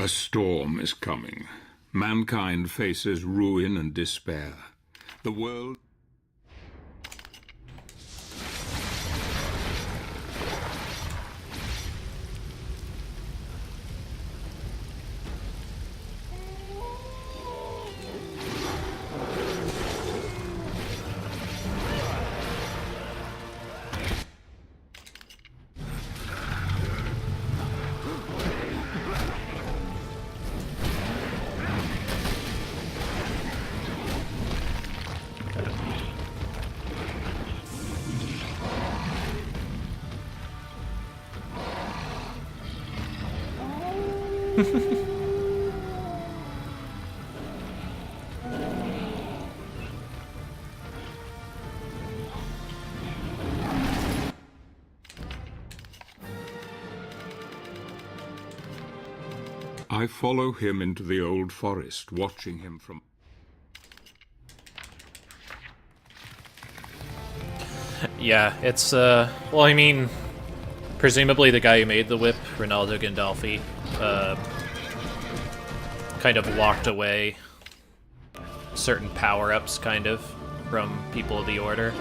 A storm is coming. Mankind faces ruin and despair. The world... I follow him into the old forest, watching him from... Yeah, it's, well, I mean, presumably the guy who made the whip, Ronaldo Gandolfi, kind of locked away certain power-ups, kind of, from people of the Order,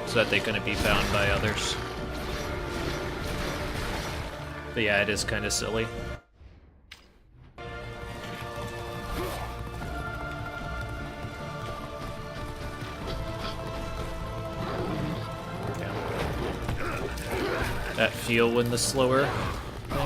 so that they couldn't be found by others. But yeah, it is kind of silly. That feel when the slower thing.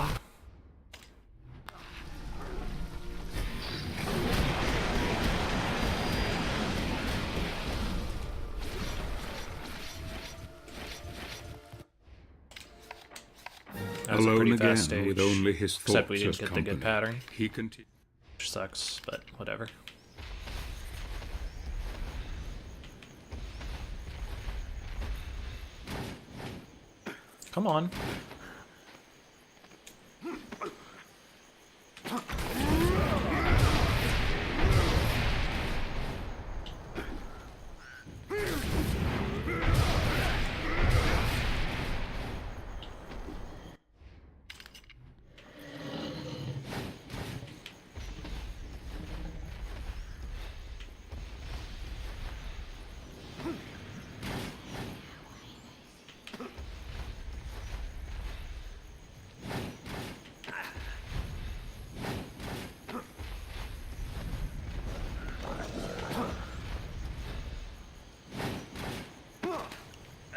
That was a pretty fast stage, with only his thoughts except we didn't as get company. the good pattern. He continued. Which sucks, but whatever. Come on.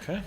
Okay.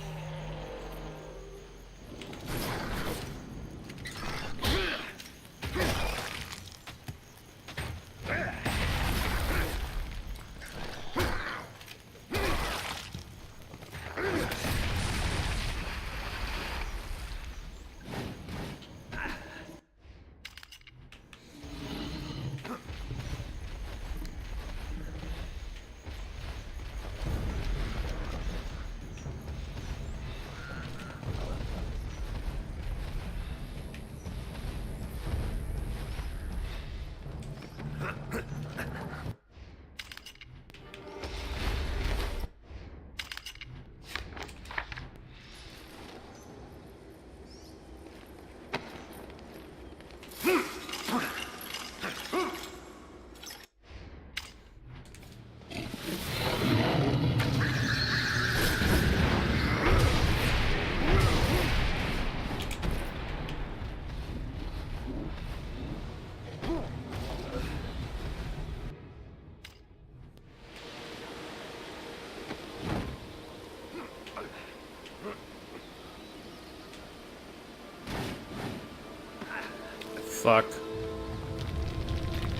Fuck.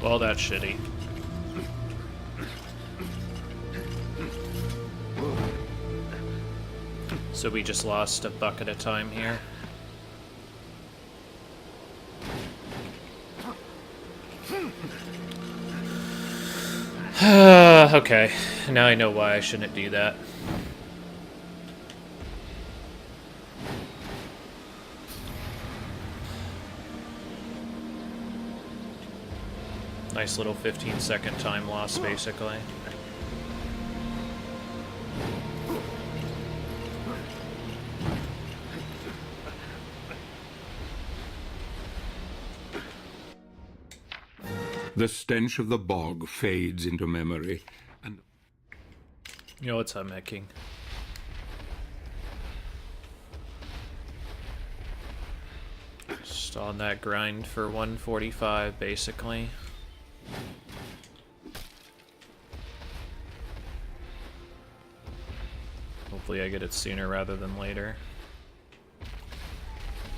Well, that's shitty. So we just lost a bucket of time here. Okay, now I know why I shouldn't do that. Nice little 15-second time loss, basically. The stench of the bog fades into memory, and You know what's I'm making? Just on that grind for 145, basically. Hopefully I get it sooner rather than later.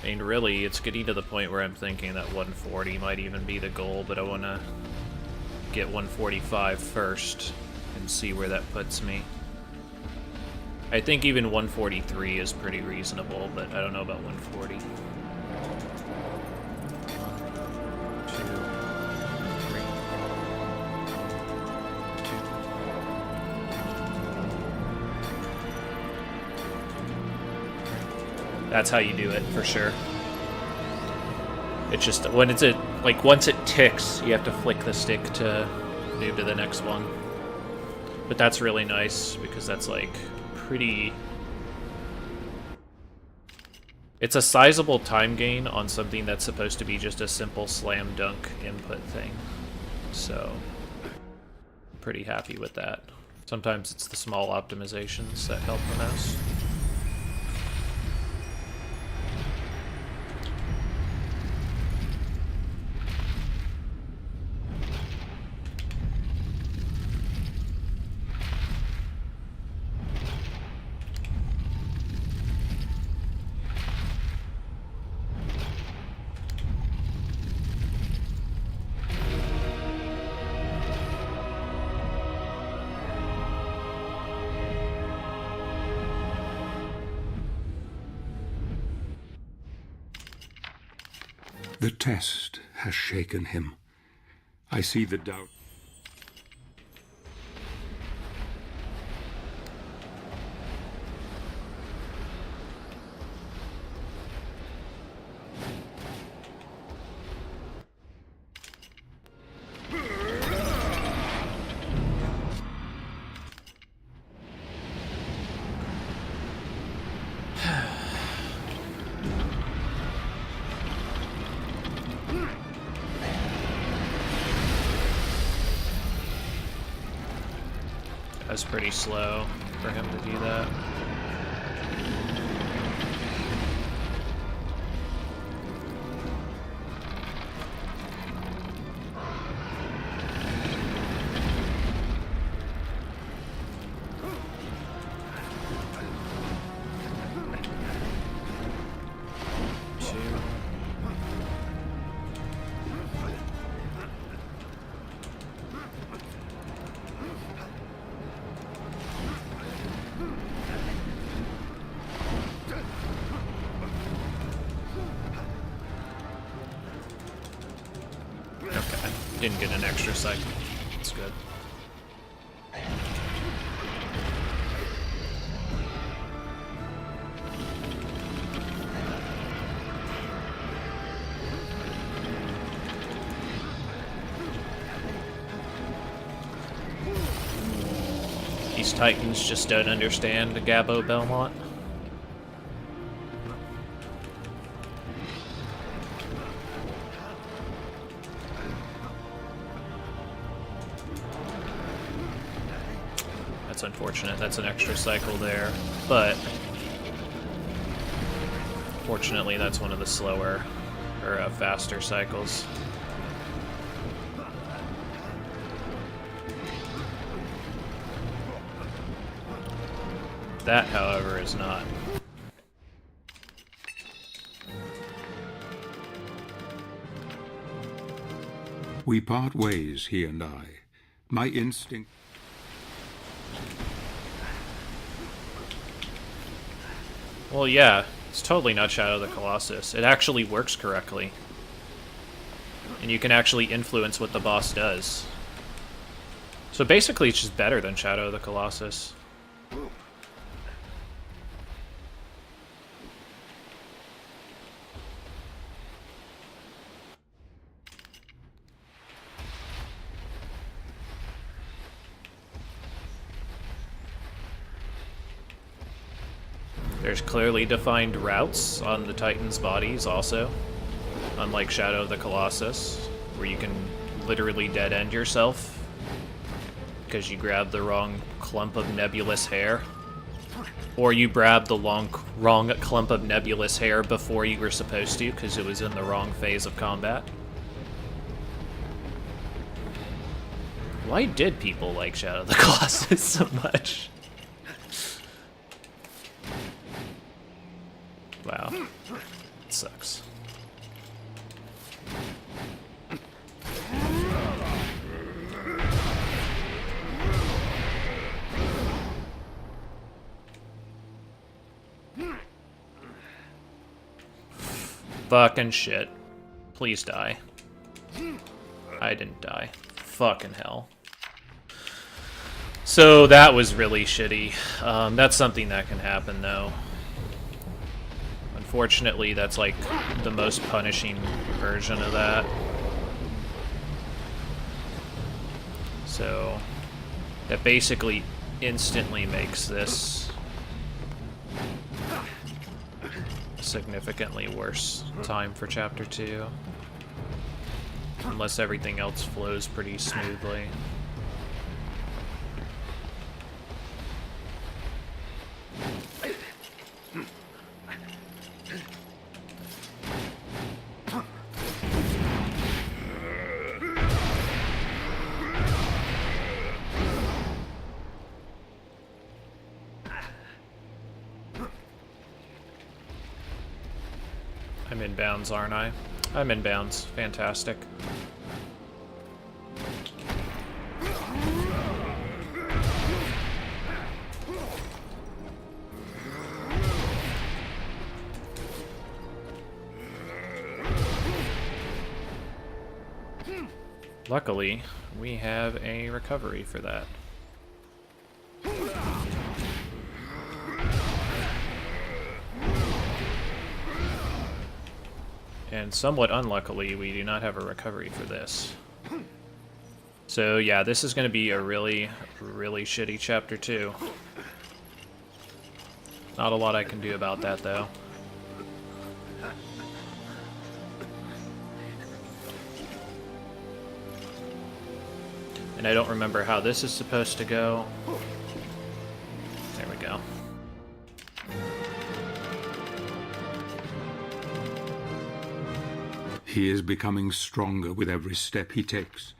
I mean, really, it's getting to the point where I'm thinking that 140 might even be the goal, but I want to get 145 first and see where that puts me. I think even 143 is pretty reasonable, but I don't know about 140. 1, 2, 3. That's how you do it, for sure. It's just, when it's like, once it ticks, you have to flick the stick to move to the next one. But that's really nice, because that's, like, pretty... It's a sizable time gain on something that's supposed to be just a simple slam dunk input thing. So, I'm pretty happy with that. Sometimes it's the small optimizations that help the most. the test has shaken him. I see the doubt. That's pretty slow for him to do that. Didn't get an extra cycle. That's good. These Titans just don't understand Gabo Belmont. Unfortunate, that's an extra cycle there, but fortunately that's one of the slower or faster cycles. That, however, is not. We part ways, he and I. My instinct... Well, yeah, it's totally not Shadow of the Colossus. It actually works correctly. And you can actually influence what the boss does. So basically it's just better than Shadow of the Colossus. There's clearly defined routes on the Titans' bodies also, unlike Shadow of the Colossus, where you can literally dead-end yourself because you grabbed the wrong clump of nebulous hair. Or you grabbed the wrong clump of nebulous hair before you were supposed to because it was in the wrong phase of combat. Why did people like Shadow of the Colossus so much? Wow. It sucks. Fucking shit. Please die. I didn't die. Fucking hell. So that was really shitty. That's something that can happen, though. Unfortunately, that's like the most punishing version of that. So that basically instantly makes this significantly worse time for Chapter 2. Unless everything else flows pretty smoothly. I'm in bounds, aren't I? I'm in bounds. Fantastic. Luckily, we have a recovery for that. And somewhat unluckily, we do not have a recovery for this. So yeah, this is going to be a really, really shitty Chapter 2. Not a lot I can do about that, though. And I don't remember how this is supposed to go. There we go. He is becoming stronger with every step he takes.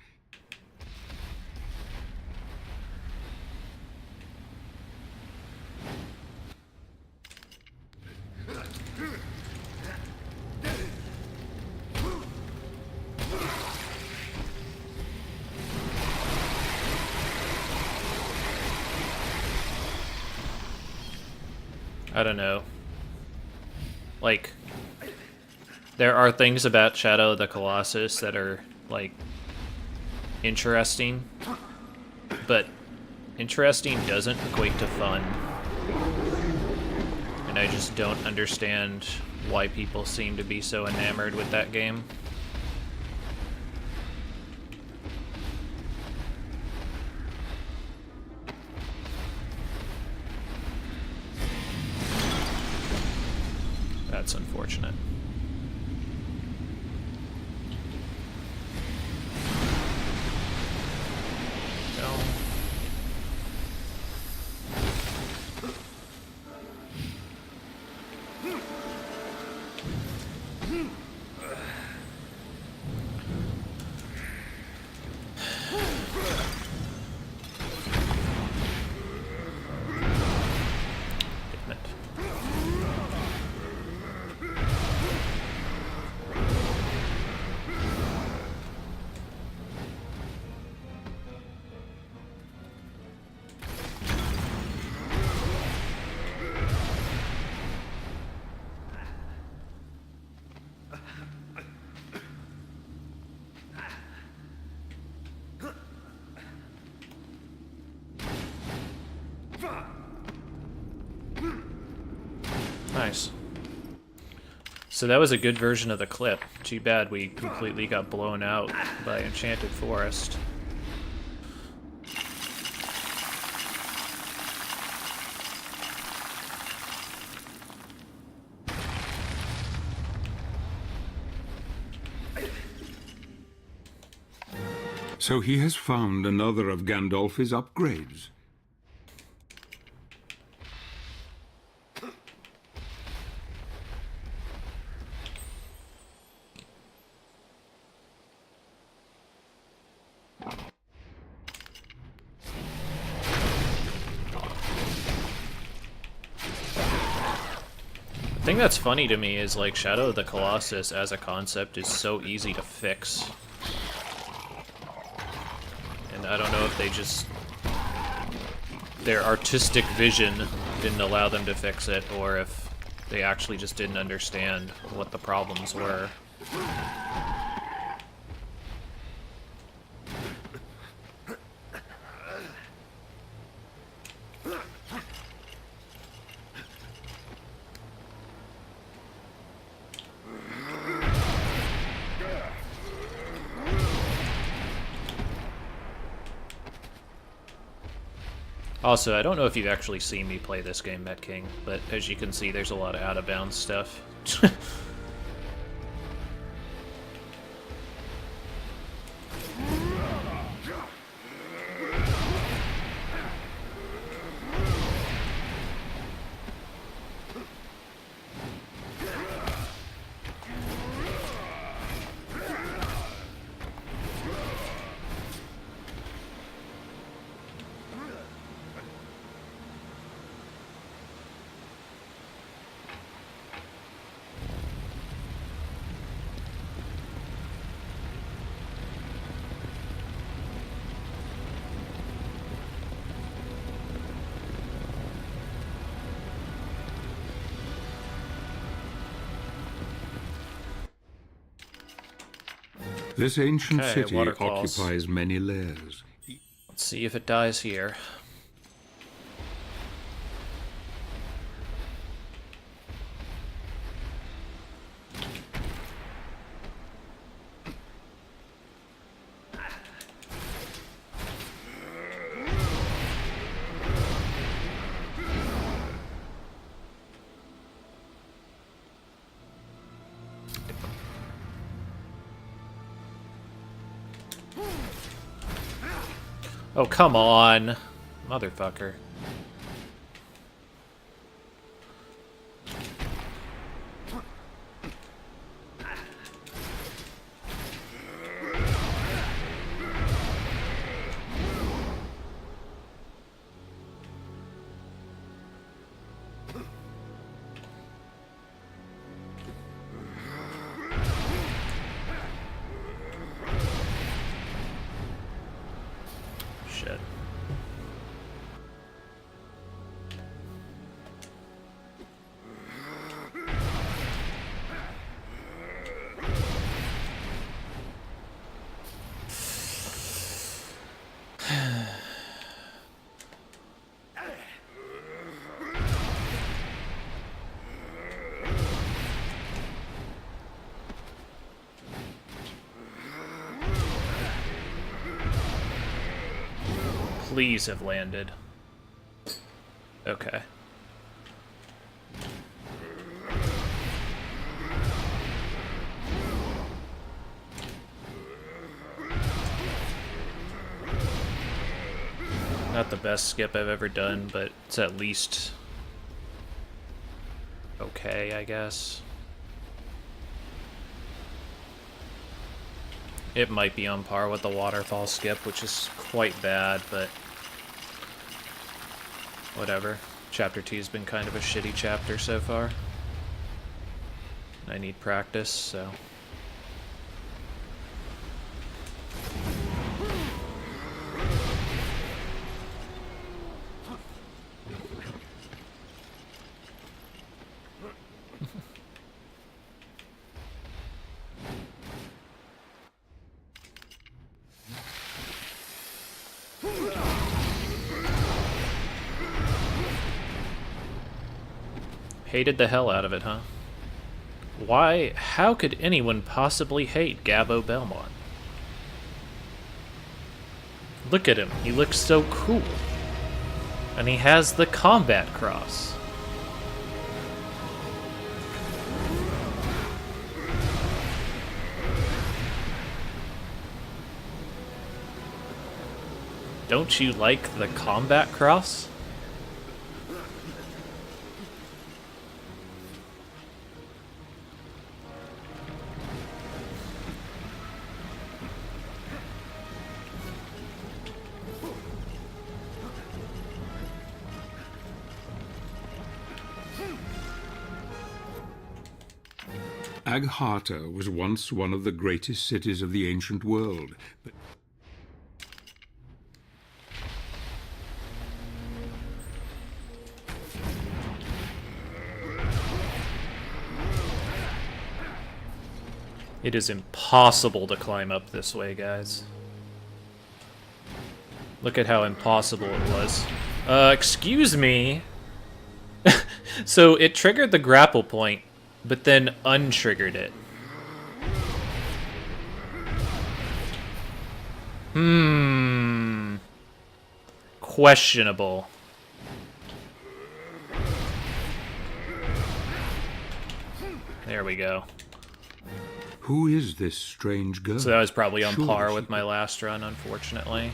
I don't know. Like, there are things about Shadow of the Colossus that are, like, interesting, but interesting doesn't equate to fun. And I just don't understand why people seem to be so enamored with that game. That's unfortunate. No. Damn it. Nice. So that was a good version of the clip. Too bad we completely got blown out by Enchanted Forest. So he has found another of Gandolfi's upgrades. The thing that's funny to me is, like, Shadow of the Colossus as a concept is so easy to fix. And I don't know if they just... their artistic vision didn't allow them to fix it, or if they actually just didn't understand what the problems were. Also, I don't know if you've actually seen me play this game, Met King, but as you can see, there's a lot of out-of-bounds stuff. This ancient Okay, city waterfalls. occupies many layers. Let's see if it dies here. Oh, come on. Motherfucker. Shit. Please have landed. Okay. Not the best skip I've ever done, but it's at least okay, I guess. It might be on par with the waterfall skip, which is quite bad, but whatever. Chapter 2 has been kind of a shitty chapter so far. I need practice, so... Hated the hell out of it, huh? Why? How could anyone possibly hate Gabbo Belmont? Look at him. He looks so cool. And he has the combat cross. Don't you like the combat cross? Agharta was once one of the greatest cities of the ancient world, but It is impossible to climb up this way, guys. Look at how impossible it was. Excuse me? So it triggered the grapple point, but then untriggered it. Questionable. There we go. who is this strange girl? So that was probably on Surely par she with my last run, unfortunately.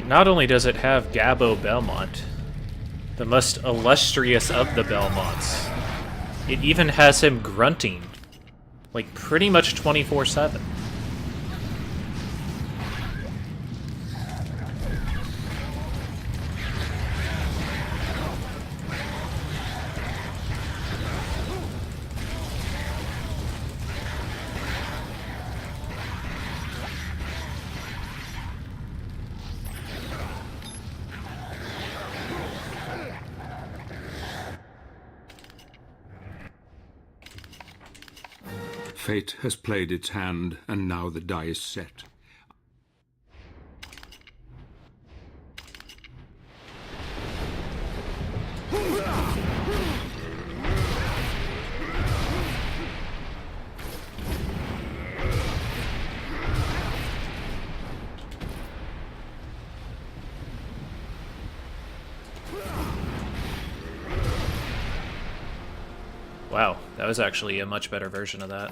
Not only does it have Gabbo Belmont, the most illustrious of the Belmonts, it even has him grunting, like pretty much 24/7. Fate has played its hand, and now the die is set. Wow, that was actually a much better version of that.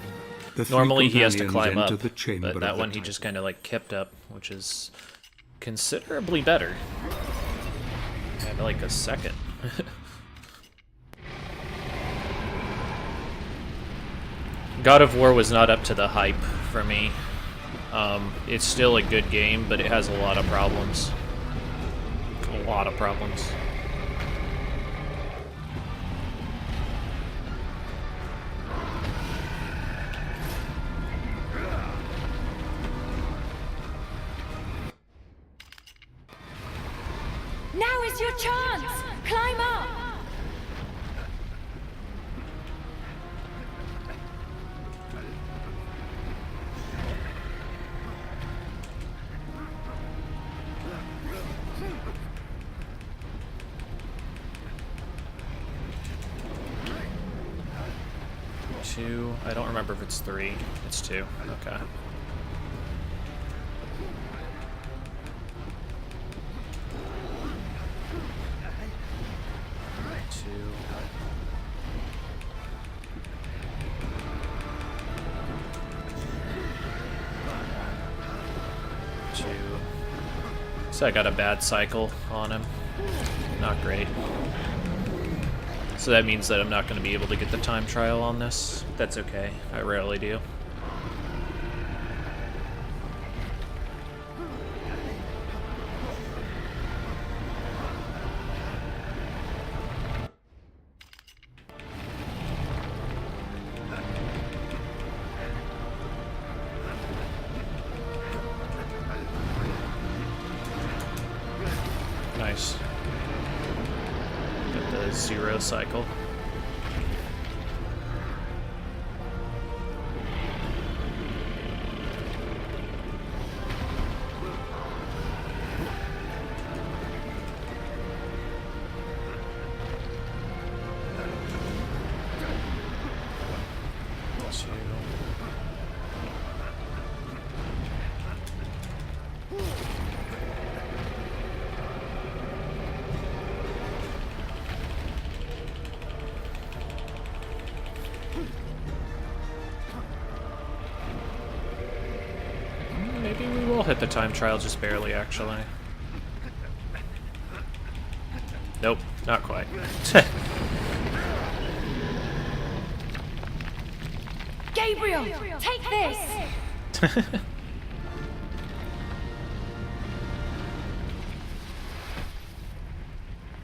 The three Normally he has to companions climb enter up, the chamber but of that the one he titan. just kind of like kept up, which is considerably better. And like a second. God of War was not up to the hype for me. It's still a good game, but it has a lot of problems. A lot of problems. Now is your chance! Climb up! Two. I don't remember if it's three. It's two. Okay. So I got a bad cycle on him. Not great. So that means that I'm not going to be able to get the time trial on this. That's okay. I rarely do. Nice. Got the 0 cycle. Maybe we will hit the time trial just barely, actually. Nope, not quite. Gabriel, take this!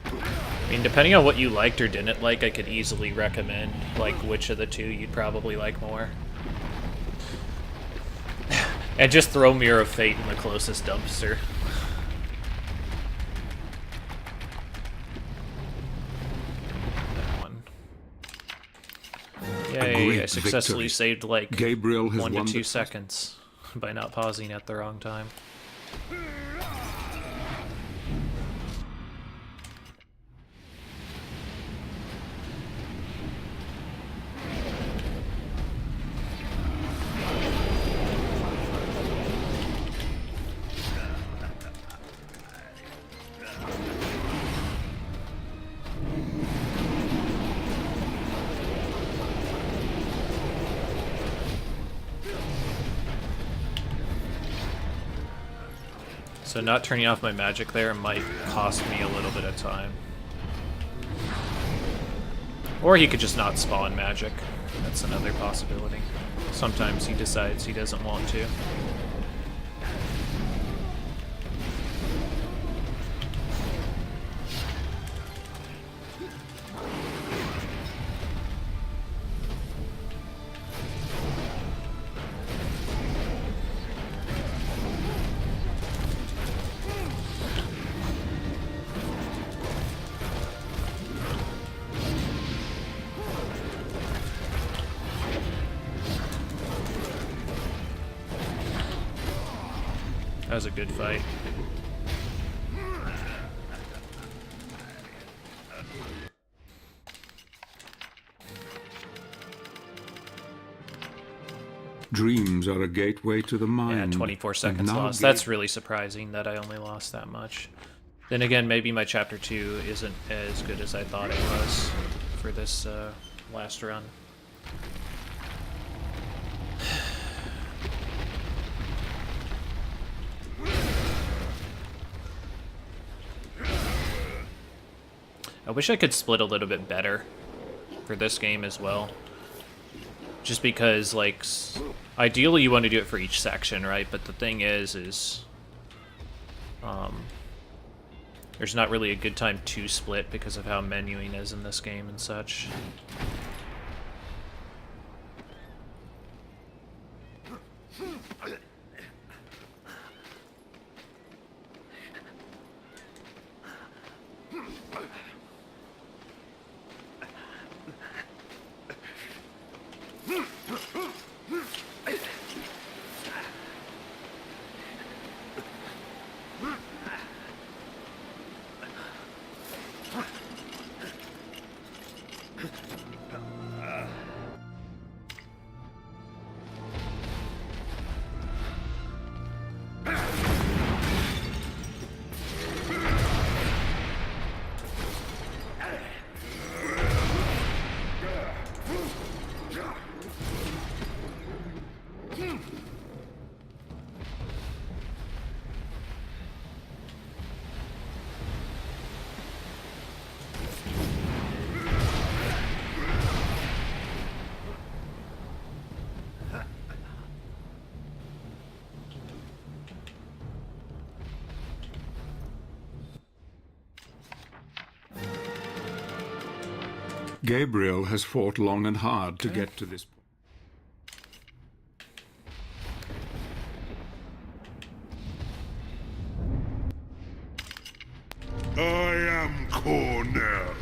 I mean, depending on what you liked or didn't like, I could easily recommend, like, which of the two you'd probably like more. And just throw Mirror of Fate in the closest dumpster. That one. Yay, I successfully saved, like, Gabriel has 1 to won 2 seconds by not pausing at the wrong time. So not turning off my magic there might cost me a little bit of time. Or he could just not spawn magic. That's another possibility. Sometimes he decides he doesn't want to. That was a good fight. Dreams are a gateway to the mind. Yeah, 24 seconds lost. That's really surprising that I only lost that much. Then again, maybe my Chapter 2 isn't as good as I thought it was for this last run. I wish I could split a little bit better for this game as well. Just because, like, ideally you want to do it for each section, right? But the thing is there's not really a good time to split because of how menuing is in this game and such. Gabriel has fought long and hard to get to this point. I am Cornell,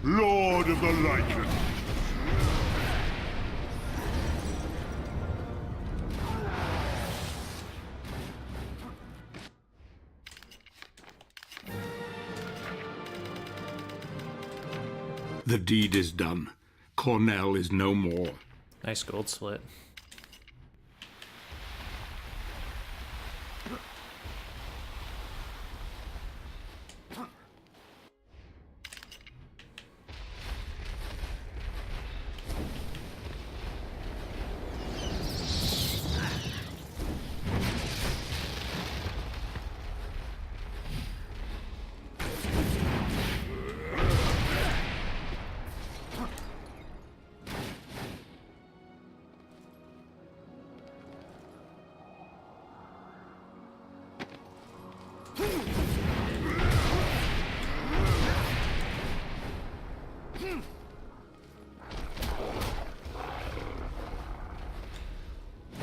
Lord of the Lycans. The deed is done. Cornell is no more. Nice gold slit.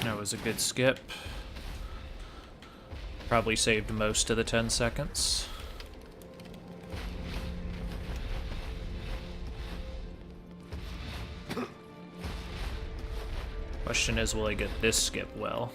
That was a good skip. Probably saved most of the 10 seconds. Question is, will I get this skip well?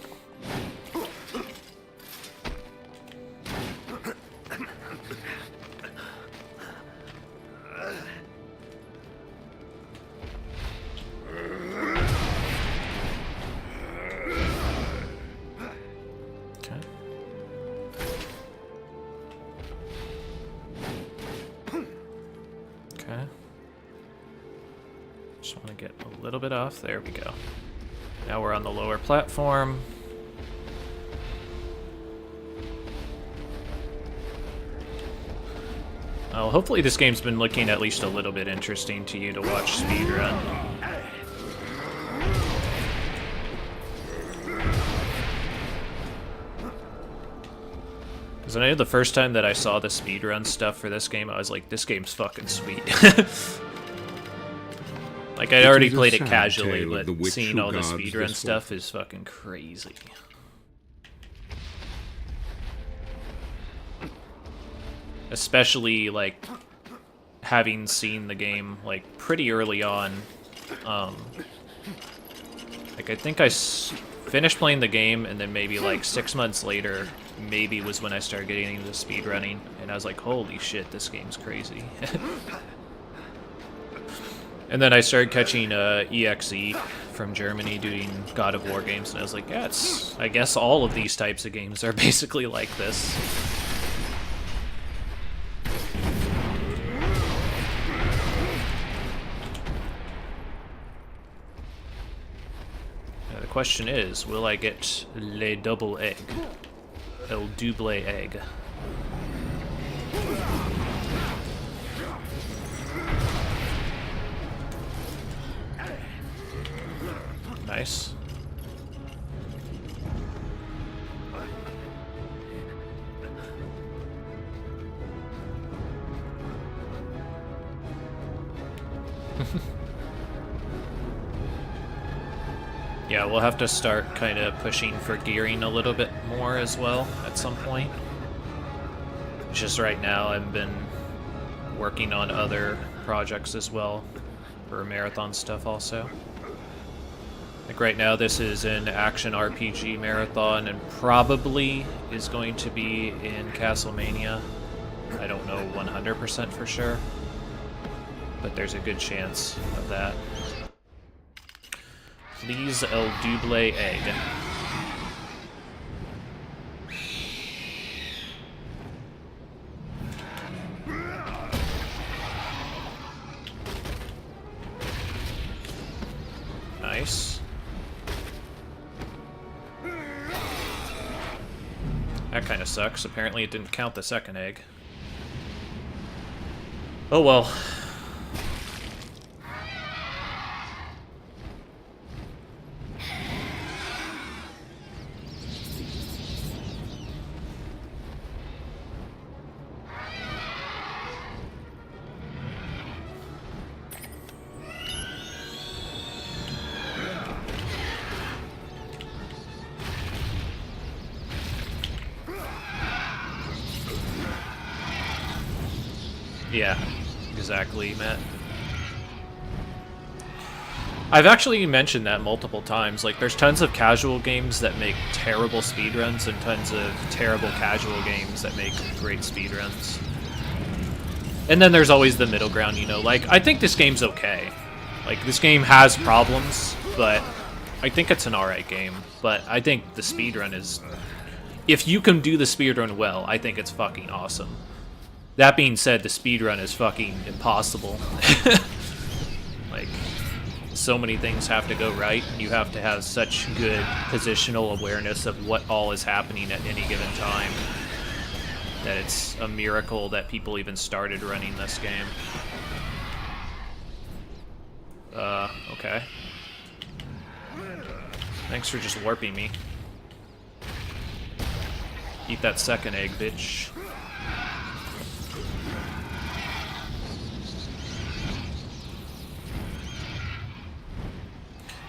Just want to get a little bit off. There we go. Now we're on the lower platform. Well, hopefully this game's been looking at least a little bit interesting to you to watch speedrun. Because I know the first time that I saw the speedrun stuff for this game, I was like, this game's fucking sweet. Like, I'd already played it casually, but seeing all the speedrun stuff is fucking crazy. Especially, like, having seen the game, like, pretty early on. Like, I think I finished playing the game, and then maybe, like, 6 months later, maybe was when I started getting into speedrunning, and I was like, holy shit, this game's crazy. And then I started catching EXE from Germany doing God of War games, and I was like, yeah, I guess all of these types of games are basically like this. Now the question is, will I get le double egg? El double egg. Nice. Yeah, we'll have to start kind of pushing for gearing a little bit more as well at some point. Just right now I've been working on other projects as well for marathon stuff also. Like right now this is an action RPG marathon and probably is going to be in Castlevania. I don't know 100% for sure, but there's a good chance of that. Please, El double egg. Nice. That kind of sucks. Apparently it didn't count the second egg. Oh well. Yeah, exactly, Matt. I've actually mentioned that multiple times. Like, there's tons of casual games that make terrible speedruns and tons of terrible casual games that make great speedruns. And then there's always the middle ground, you know. Like, I think this game's okay. Like, this game has problems, but I think it's an alright game. But I think the speedrun is... If you can do the speedrun well, I think it's fucking awesome. That being said, the speedrun is fucking impossible. Like... So many things have to go right. You have to have such good positional awareness of what all is happening at any given time that it's a miracle that people even started running this game. Okay. Thanks for just warping me. Eat that second egg, bitch.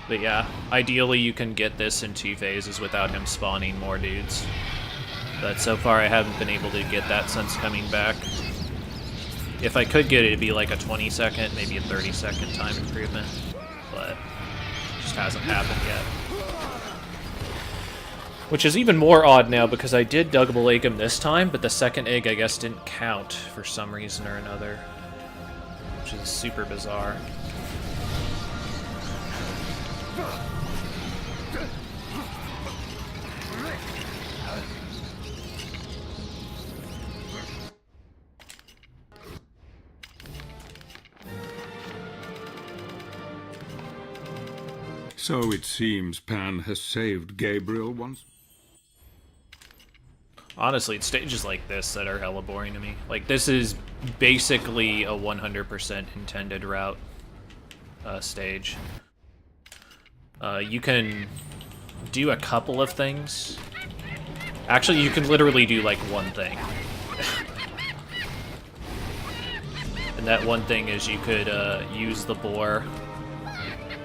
But yeah, ideally you can get this in 2 phases without him spawning more dudes. But so far I haven't been able to get that since coming back. If I could get it, it'd be like a 20-second, maybe a 30-second time improvement. But it just hasn't happened yet. Which is even more odd now because I did double egg him this time, but the second egg I guess didn't count for some reason or another. Which is super bizarre. So it seems Pan has saved Gabriel once. Honestly, it's stages like this that are hella boring to me. Like, this is basically a 100% intended route stage. You can do a couple of things. Actually, you can literally do, like, one thing. And that one thing is you could use the boar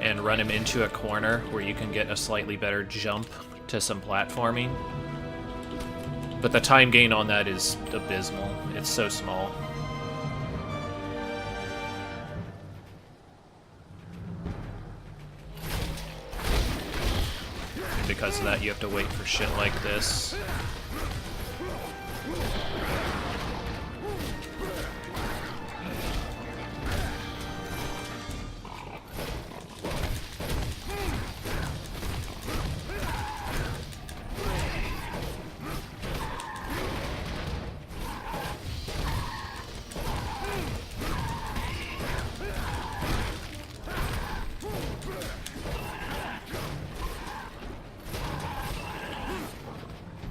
and run him into a corner where you can get a slightly better jump to some platforming. But the time gain on that is abysmal. It's so small. And because of that, you have to wait for shit like this.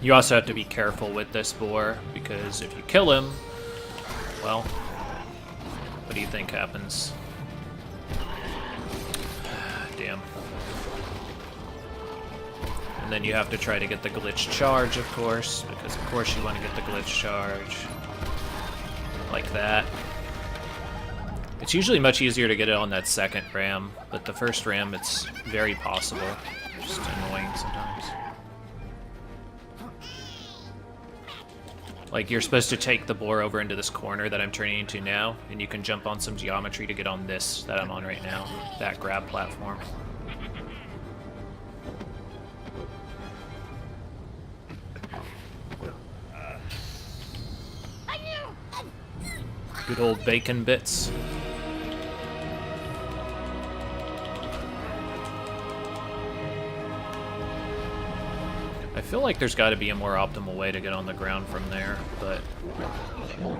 You also have to be careful with this boar, because if you kill him, well, what do you think happens? Damn. And then you have to try to get the glitch charge, of course, because of course you want to get the glitch charge. Like that. It's usually much easier to get it on that second ram, but the first ram, it's very possible. Just annoying sometimes. Like, you're supposed to take the boar over into this corner that I'm turning into now, and you can jump on some geometry to get on this that I'm on right now, that grab platform. Good old bacon bits. I feel like there's got to be a more optimal way to get on the ground from there, but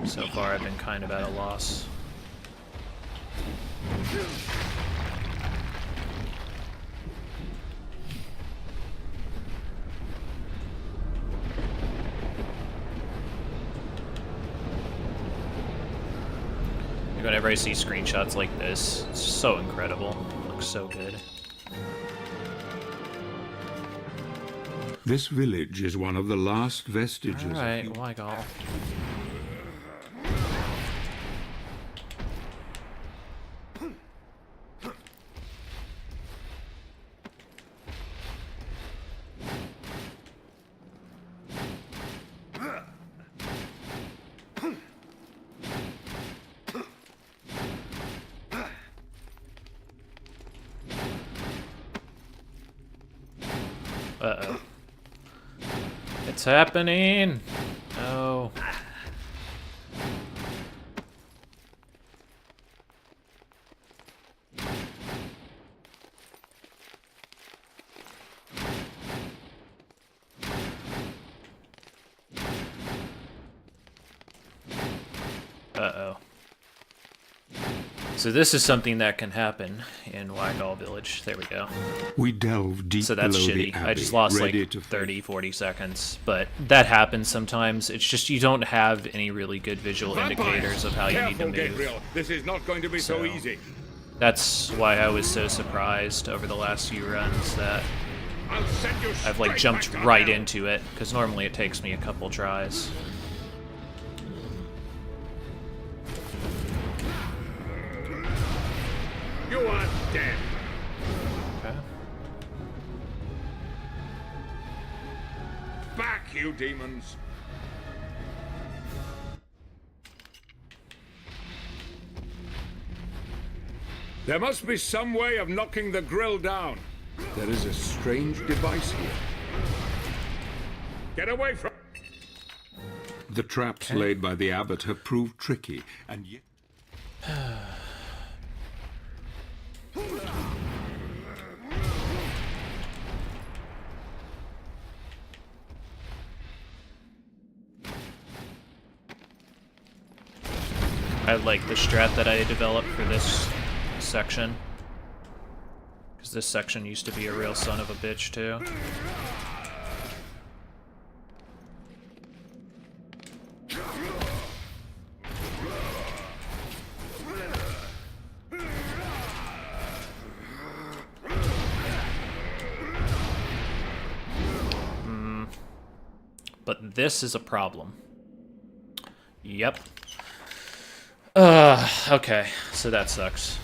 so far I've been kind of at a loss. Whenever I see screenshots like this, it's so incredible. It looks so good. This village is one of the last vestiges. Alright, oh my god. Uh-oh. It's happening! No. Uh-oh. So this is something that can happen in Wagall Village. There we go. We delve deep So that's below the shitty. abbey, I just lost ready like to 30, 40 seconds. But that happens sometimes. It's just you don't have any really good visual indicators of how you need to move. Gabriel. This is not going to be so easy. That's why I was so surprised over the last few runs that I'll send you I've like straight jumped back to right hell. into it, because normally it takes me a couple tries. You are dead. Okay. Back, you demons. There must be some way of knocking the grill down. There is a strange device here. Get away from... The traps laid by the abbot have proved tricky, and yet... I like the strat that I developed for this section. Because this section used to be a real son of a bitch, too. But this is a problem. Yep. Okay, so that sucks.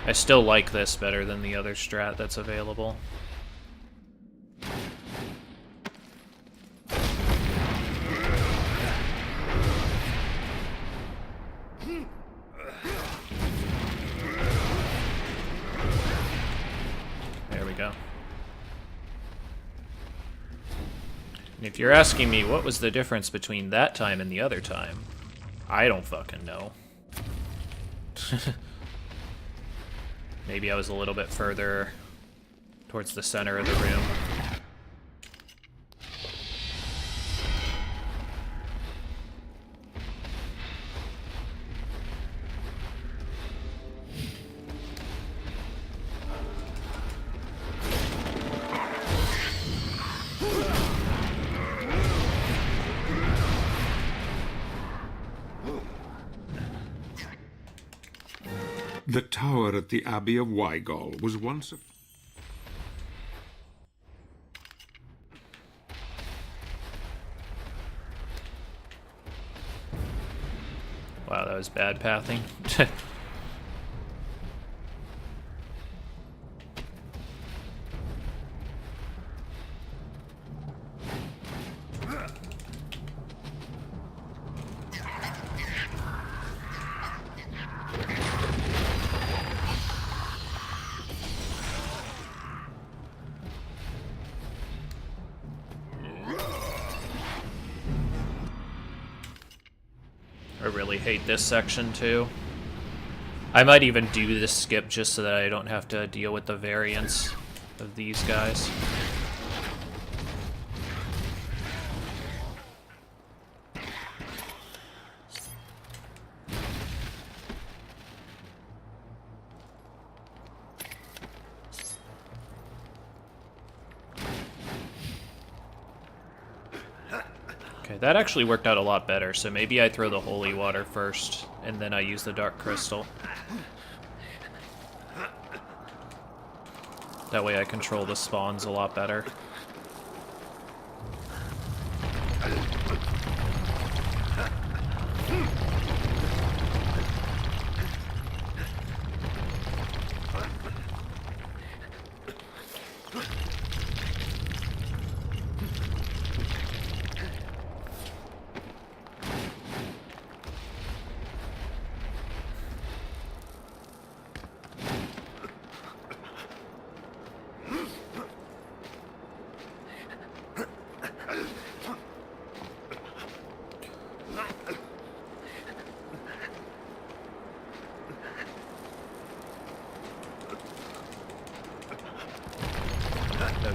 I still like this better than the other strat that's available. There we go. And if you're asking me what was the difference between that time and the other time, I don't fucking know. Maybe I was a little bit further towards the center of the room. The tower at the Abbey of Wygol was once a... Wow, that was bad pathing. I really hate this section too. I might even do this skip just so that I don't have to deal with the variants of these guys. Okay, that actually worked out a lot better, so maybe I throw the holy water first, and then I use the dark crystal. That way I control the spawns a lot better.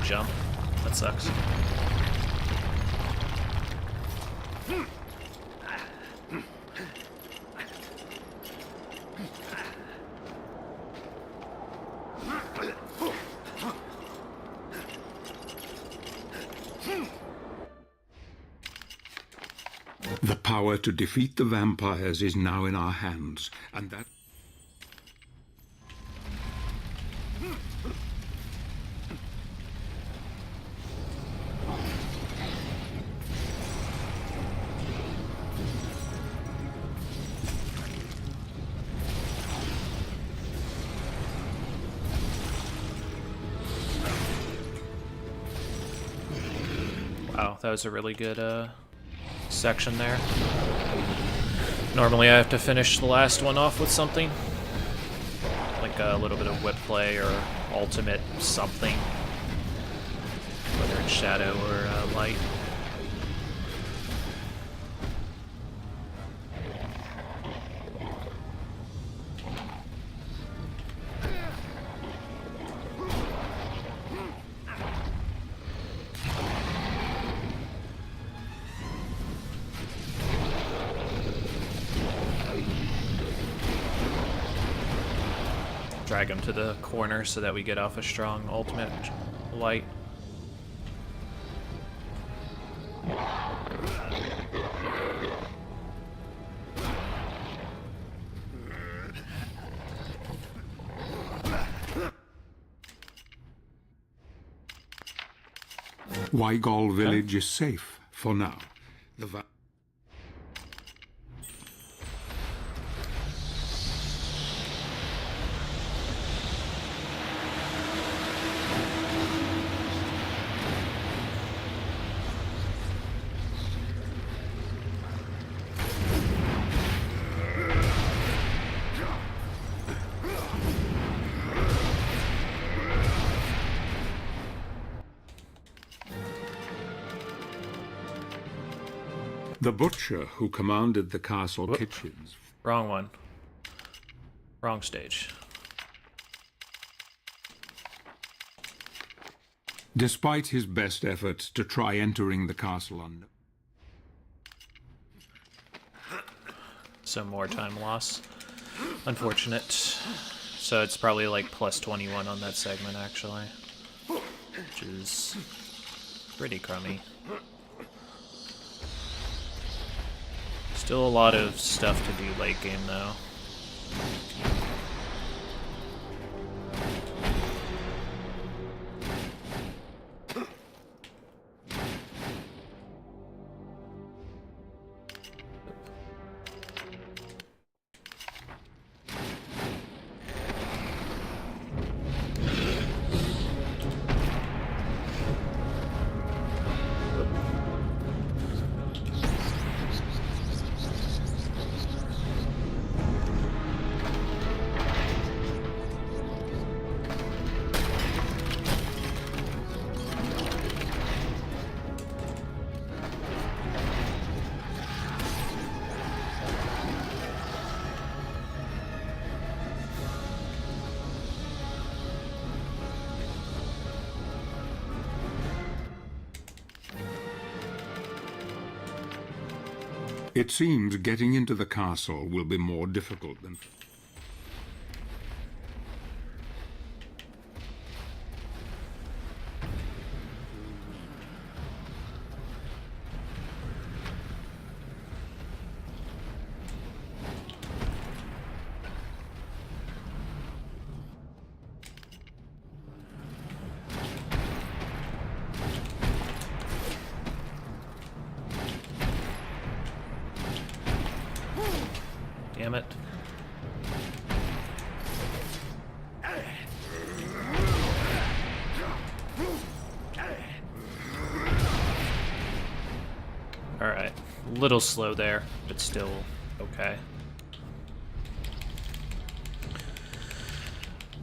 jump. That sucks. The power to defeat the vampires is now in our hands, and that... Wow, that was a really good section there. Normally I have to finish the last one off with something. Like a little bit of whip play or ultimate something. Whether it's shadow or light. Drag him to the corner so that we get off a strong ultimate light. Wygol village is safe for now. The The butcher who commanded the castle kitchens. Wrong one. Wrong stage. Despite his best efforts to try entering the castle on... So more time loss. Unfortunate. So it's probably like plus 21 on that segment, actually. Which is pretty crummy. Still a lot of stuff to do late game, though. It seems getting into the castle will be more difficult than... Damn it. Alright. A little slow there, but still okay.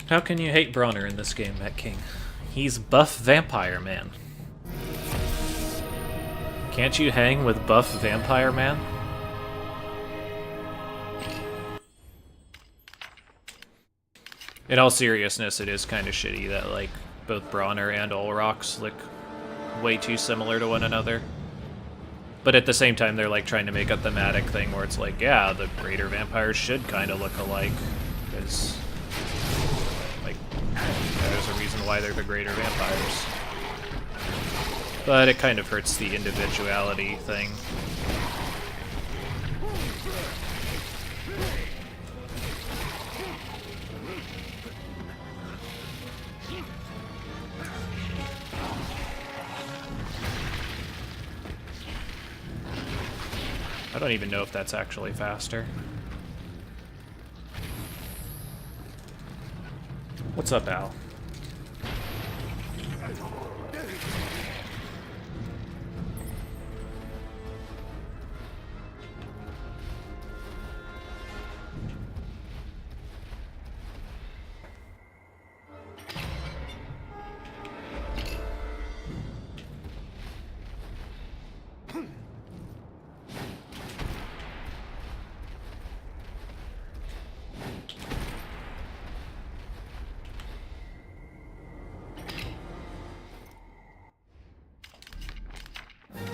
How can you hate Bronner in this game, Met King? He's buff Vampire Man. Can't you hang with buff Vampire Man? In all seriousness, it is kind of shitty that, like, both Bronner and Olrox look way too similar to one another. But at the same time, they're like trying to make a thematic thing where it's like, yeah, the greater vampires should kind of look alike. Because, like, there's a reason why they're the greater vampires. But it kind of hurts the individuality thing. I don't even know if that's actually faster. What's up, Al?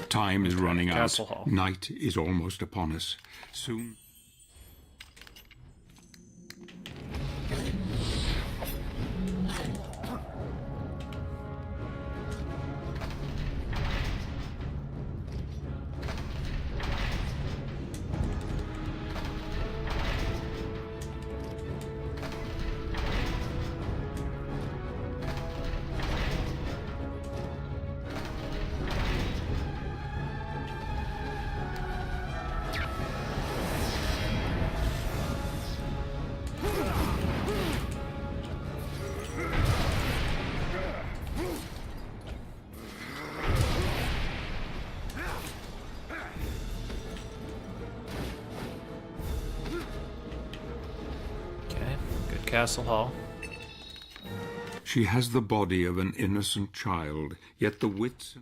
Time is running out. Castle Hall. Night is almost upon us. Soon... Castle Hall. She has the body of an innocent child, yet the wits...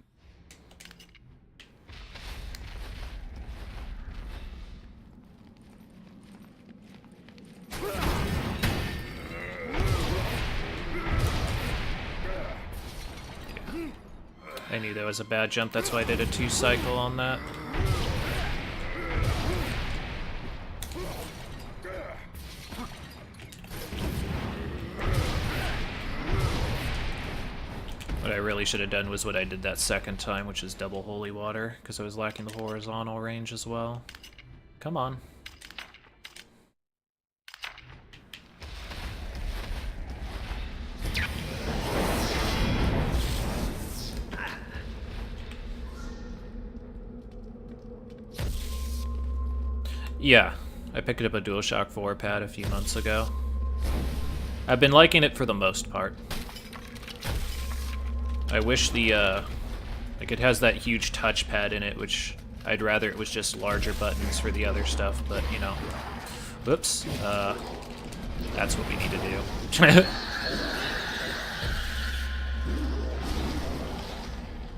I knew that was a bad jump, that's why I did a 2 cycle on that. What I really should have done was what I did that second time, which is double holy water, because I was lacking the horizontal range as well. Come on. Yeah, I picked up a DualShock 4 pad a few months ago. I've been liking it for the most part. I wish the, like it has that huge touchpad in it, which I'd rather it was just larger buttons for the other stuff, but, you know. Whoops. That's what we need to do.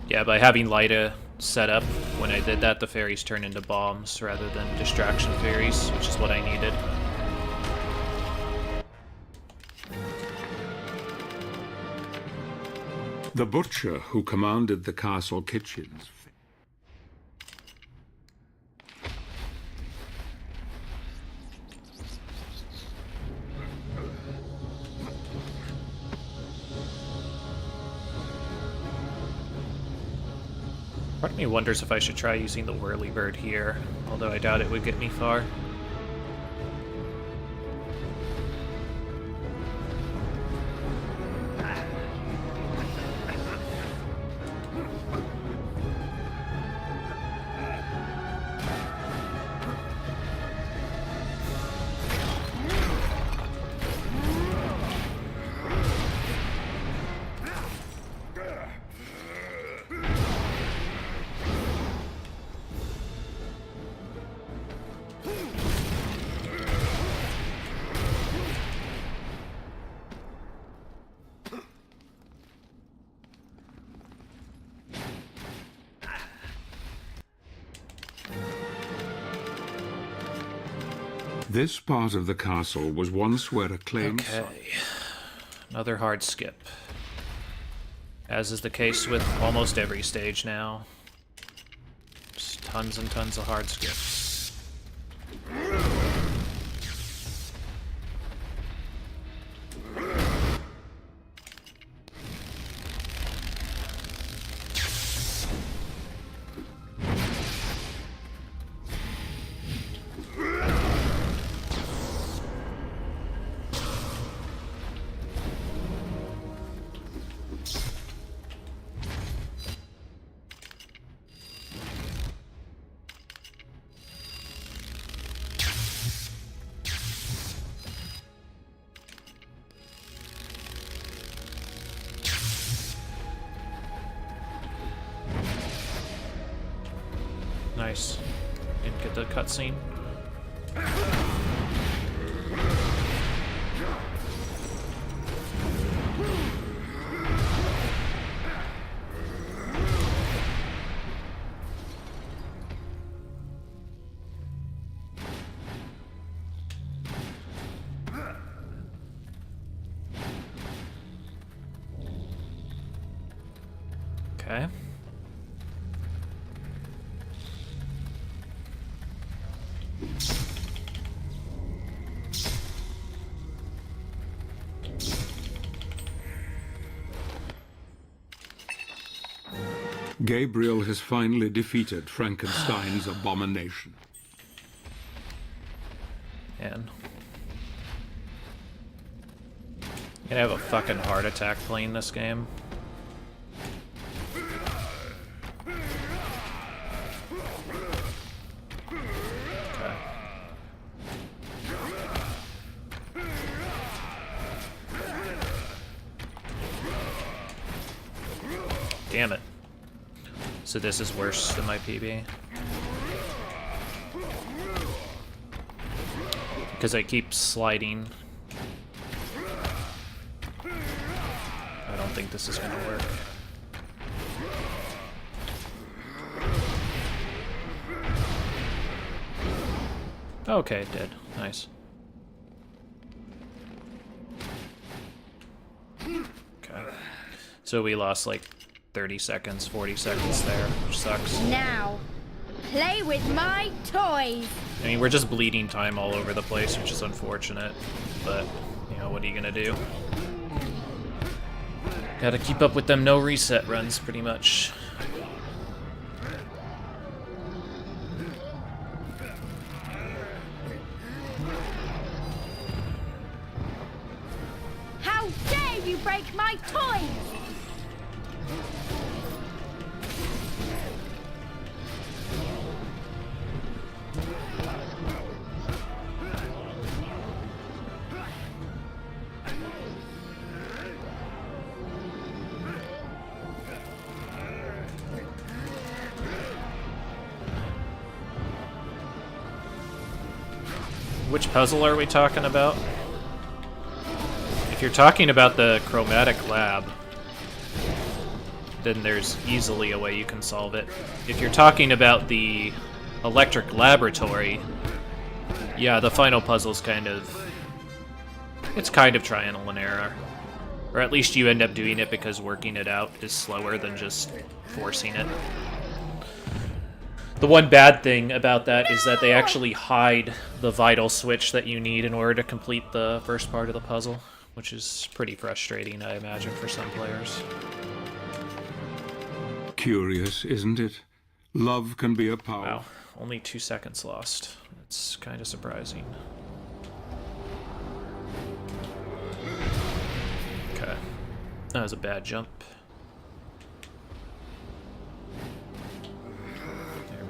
Yeah, by having Lyta set up, when I did that, the fairies turned into bombs rather than distraction fairies, which is what I needed. The butcher who commanded the castle kitchens. Part of me wonders if I should try using the whirlybird here, although I doubt it would get me far. This part of the castle was once where acclaimed... Okay. Another hard skip. As is the case with almost every stage now. Just tons and tons of hard skips. Nice. Didn't get the cutscene. Okay. Gabriel has finally defeated Frankenstein's abomination. Man. I'm gonna have a fucking heart attack playing this game. Okay. Damn it. So this is worse than my PB. Because I keep sliding. I don't think this is gonna work. Okay, it did. Nice. Okay. So we lost like 30 seconds, 40 seconds there, which sucks. Now, play with my toys. I mean, we're just bleeding time all over the place, which is unfortunate. But, you know, what are you gonna do? Gotta keep up with them no reset runs, pretty much. How dare you break my toys! Which puzzle are we talking about? If you're talking about the chromatic lab, then there's easily a way you can solve it. If you're talking about the electric laboratory, yeah, the final puzzle's kind of... it's kind of trial and error. Or at least you end up doing it because working it out is slower than just forcing it. The one bad thing about that is that they actually hide the vital switch that you need in order to complete the first part of the puzzle, which is pretty frustrating, I imagine, for some players. Curious, isn't it? Love can be a power. Wow, only 2 seconds lost. It's kind of surprising. Okay, that was a bad jump.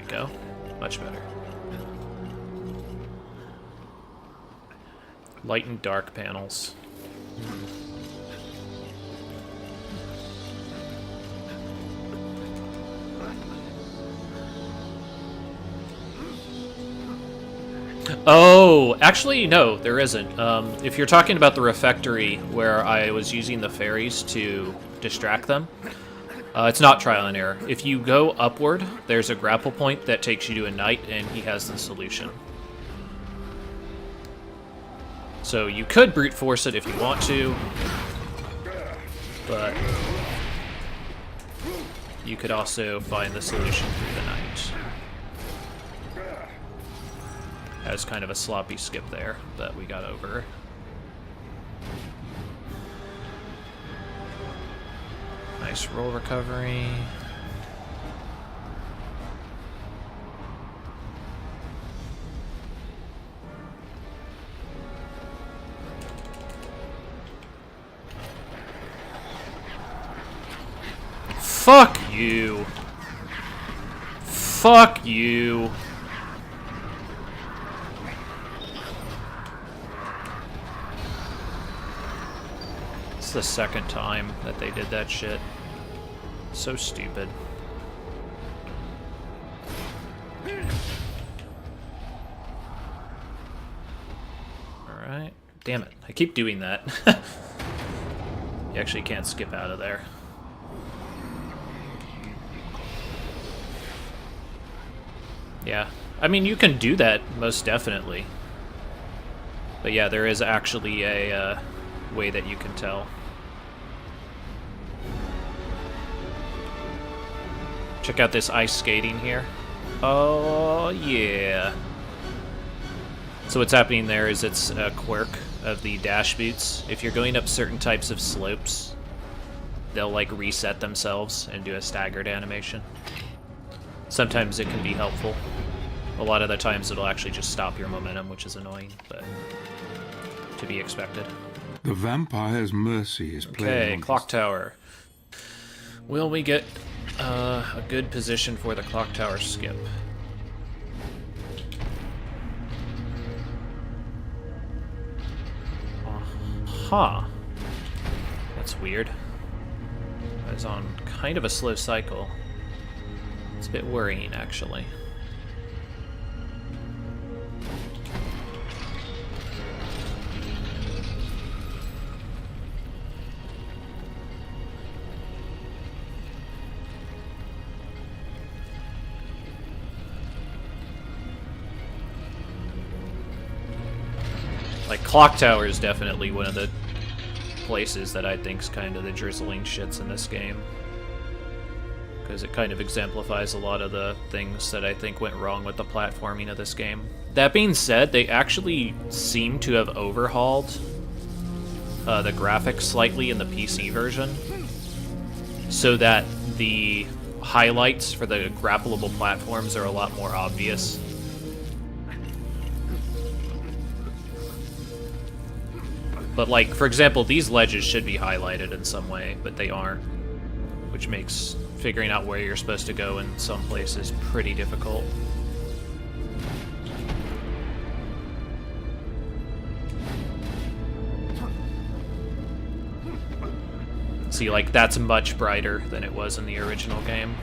Go. Much better. Light and dark panels. Oh, actually, no, there isn't. If you're talking about the refectory where I was using the fairies to distract them, it's not trial and error. If you go upward, there's a grapple point that takes you to a knight, and he has the solution. So you could brute force it if you want to, but you could also find the solution through the night. As kind of a sloppy skip there that we got over. Nice roll recovery. Fuck you. Fuck you. It's the second time that they did that shit. So stupid. Alright. Damn it. I keep doing that. You actually can't skip out of there. Yeah. I mean, you can do that, most definitely. But yeah, there is actually a way that you can tell. Check out this ice skating here. Oh, yeah. So what's happening there is it's a quirk of the dash boots. If you're going up certain types of slopes, they'll like reset themselves and do a staggered animation. Sometimes it can be helpful. A lot of the times it'll actually just stop your momentum, which is annoying, but to be expected. The vampire's mercy is playing. Okay, clock tower. Will we get a good position for the clock tower skip? Huh. That's weird. I was on kind of a slow cycle. It's a bit worrying, actually. Like, Clock Tower is definitely one of the places that I think's kind of the drizzling shits in this game. Because it kind of exemplifies a lot of the things that I think went wrong with the platforming of this game. That being said, they actually seem to have overhauled the graphics slightly in the PC version, so that the highlights for the grappleable platforms are a lot more obvious. But, like, for example, these ledges should be highlighted in some way, but they aren't, which makes figuring out where you're supposed to go in some places pretty difficult. See, like, that's much brighter than it was in the original game.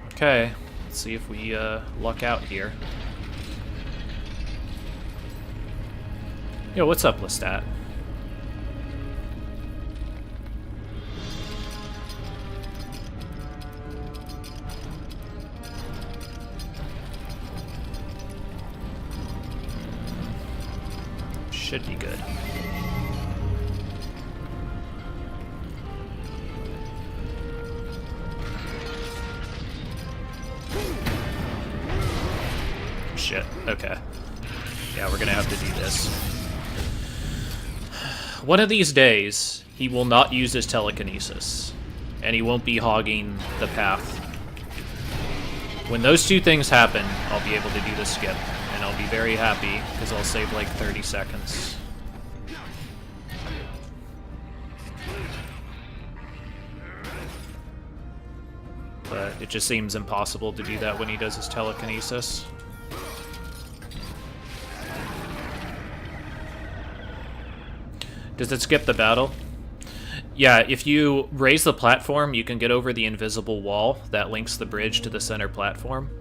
Okay, let's see if we luck out here. Yo, what's up, Lestat? Should be good. Shit, okay. Yeah, we're gonna have to do this. One of these days, he will not use his telekinesis, and he won't be hogging the path. When those two things happen, I'll be able to do the skip, and I'll be very happy, because I'll save like 30 seconds. But it just seems impossible to do that when he does his telekinesis. Does it skip the battle? Yeah, if you raise the platform, you can get over the invisible wall that links the bridge to the center platform.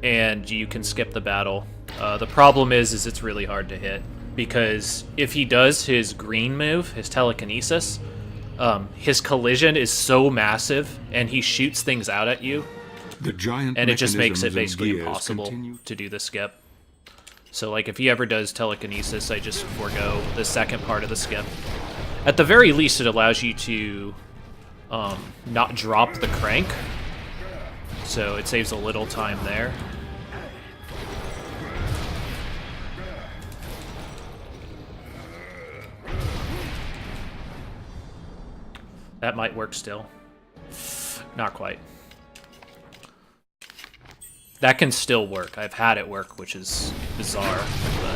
And you can skip the battle. The problem is it's really hard to hit. Because if he does his green move, his telekinesis, his collision is so massive, and he shoots things out at you. The giant and it just makes it basically gears impossible continue to do the skip. So, like, if he ever does telekinesis, I just forego the second part of the skip. At the very least, it allows you to not drop the crank, so it saves a little time there. That might work still. Not quite. That can still work. I've had it work, which is bizarre, but...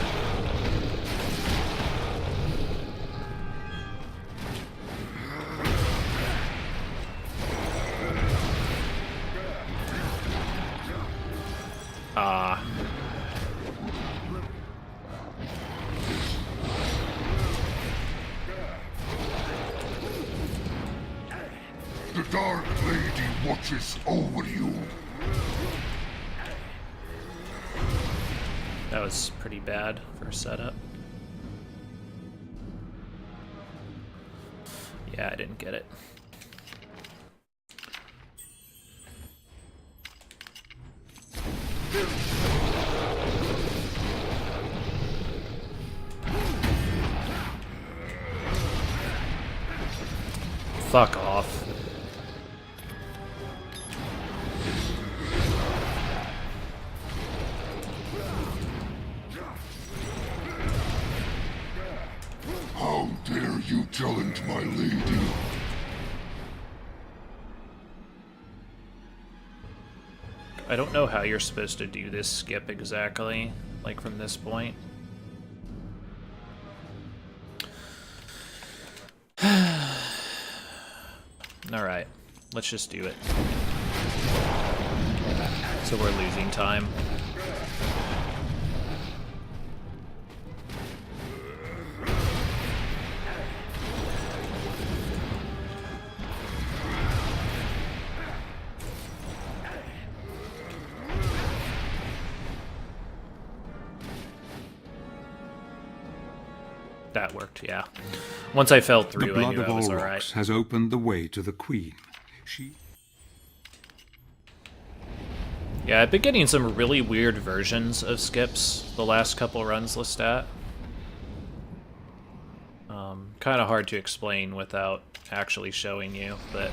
The Dark Lady watches over you. That was pretty bad for a setup. Yeah, I didn't get it. Fuck off. How dare you challenge my lady? I don't know how you're supposed to do this skip exactly, like from this point. Alright, let's just do it. So we're losing time. That worked, yeah. Once I fell through, The I blood knew of I was all alright. rocks has opened the way to the Queen. She... Yeah, I've been getting some really weird versions of skips the last couple runs, Lestat. Kind of hard to explain without actually showing you, but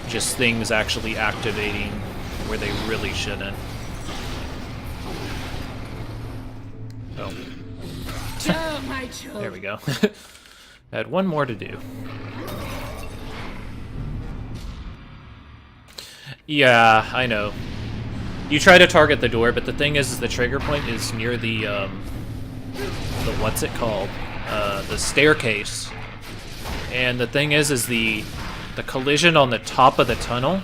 just things actually activating where they really shouldn't. Oh. Oh, my children. There we go. I had one more to do. Yeah, I know. You try to target the door, but the thing is the trigger point is near the what's it called? The staircase. And the thing is the collision on the top of the tunnel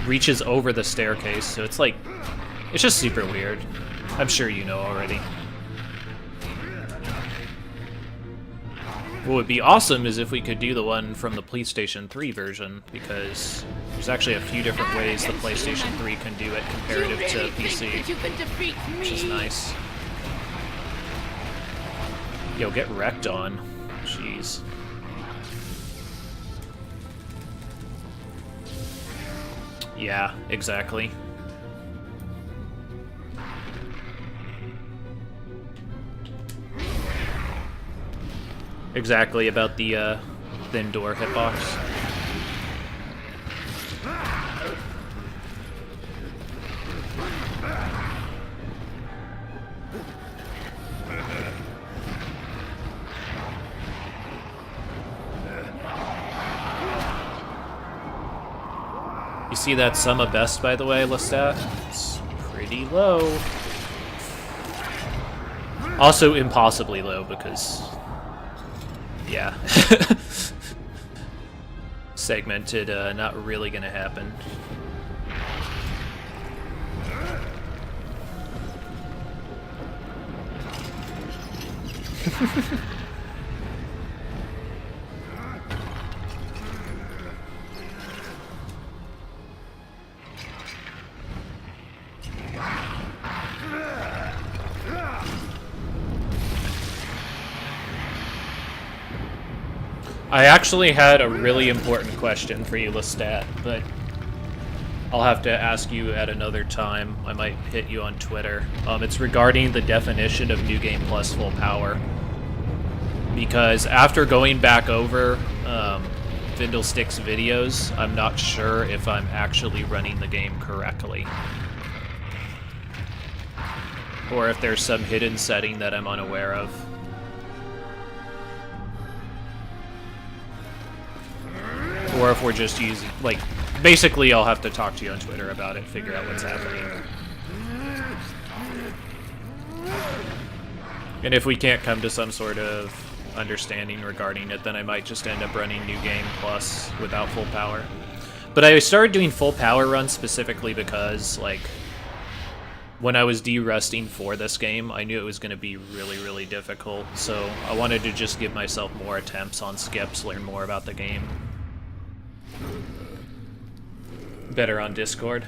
reaches over the staircase, so it's like, it's just super weird. I'm sure you know already. What would be awesome is if we could do the one from the PlayStation 3 version, because there's actually a few different ways the PlayStation 3 can do it comparative to PC, which is nice. Yo, get wrecked on. Jeez. Yeah, exactly. Exactly about the thin door hitbox. You see that sum of best, by the way, Lestat? It's pretty low. Also impossibly low, because... yeah. Segmented, not really gonna happen. I actually had a really important question for you, Lestat, but I'll have to ask you at another time. I might hit you on Twitter. It's regarding the definition of New Game Plus Full Power. Because after going back over Fiddlestick's videos, I'm not sure if I'm actually running the game correctly. Or if there's some hidden setting that I'm unaware of. Or if we're just using, like, basically I'll have to talk to you on Twitter about it, figure out what's happening. And if we can't come to some sort of understanding regarding it, then I might just end up running New Game Plus without full power. But I started doing full power runs specifically because, like, when I was de-rusting for this game, I knew it was going to be really, really difficult. So I wanted to just give myself more attempts on skips, learn more about the game. Better on Discord.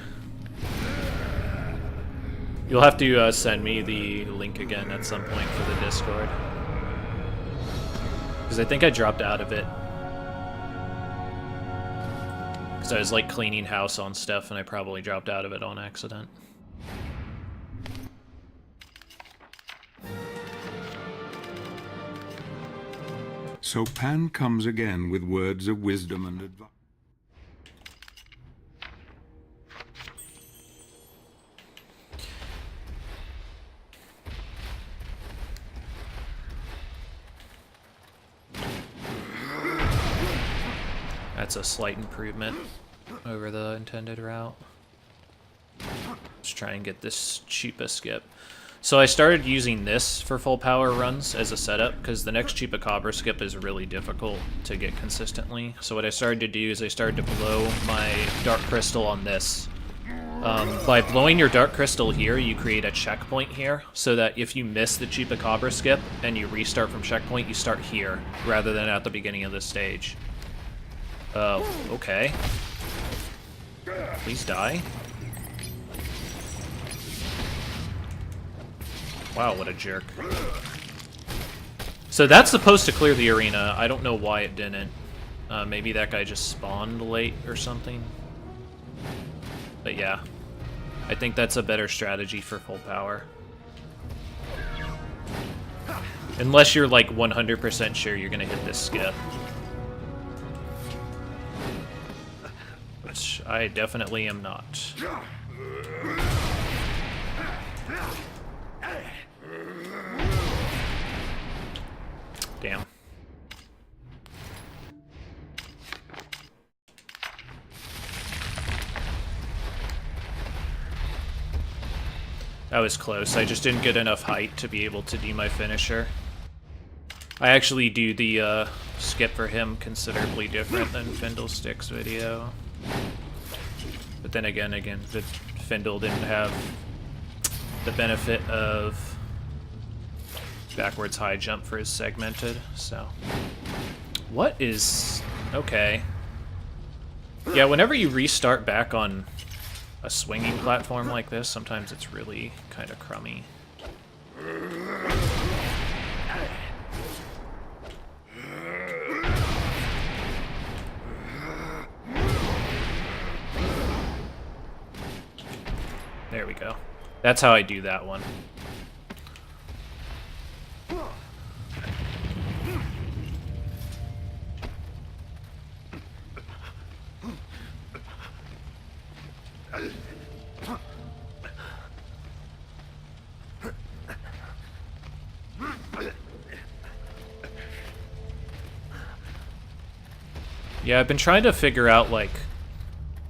You'll have to send me the link again at some point for the Discord. Because I think I dropped out of it. Because I was like cleaning house on stuff and I probably dropped out of it on accident. So Pan comes again with words of wisdom and advice. That's a slight improvement over the intended route. Let's try and get this cheapest skip. So I started using this for full power runs as a setup, because the next Chupacabra skip is really difficult to get consistently. So what I started to do is I started to blow my Dark Crystal on this. By blowing your Dark Crystal here, you create a checkpoint here, so that if you miss the Chupacabra skip and you restart from checkpoint, you start here, rather than at the beginning of the stage. Oh, okay. Please die. Wow, what a jerk. So that's supposed to clear the arena. I don't know why it didn't. Maybe that guy just spawned late or something. But yeah, I think that's a better strategy for full power. Unless you're like 100% sure you're gonna hit this skip. Which I definitely am not. Damn. That was close. I just didn't get enough height to be able to do my finisher. I actually do the skip for him considerably different than Fiddlestick's video. But then again, Findle didn't have the benefit of backwards high jump for his segmented, so. What is... okay. Yeah, whenever you restart back on a swinging platform like this, sometimes it's really kind of crummy. There we go. That's how I do that one. Yeah, I've been trying to figure out, like,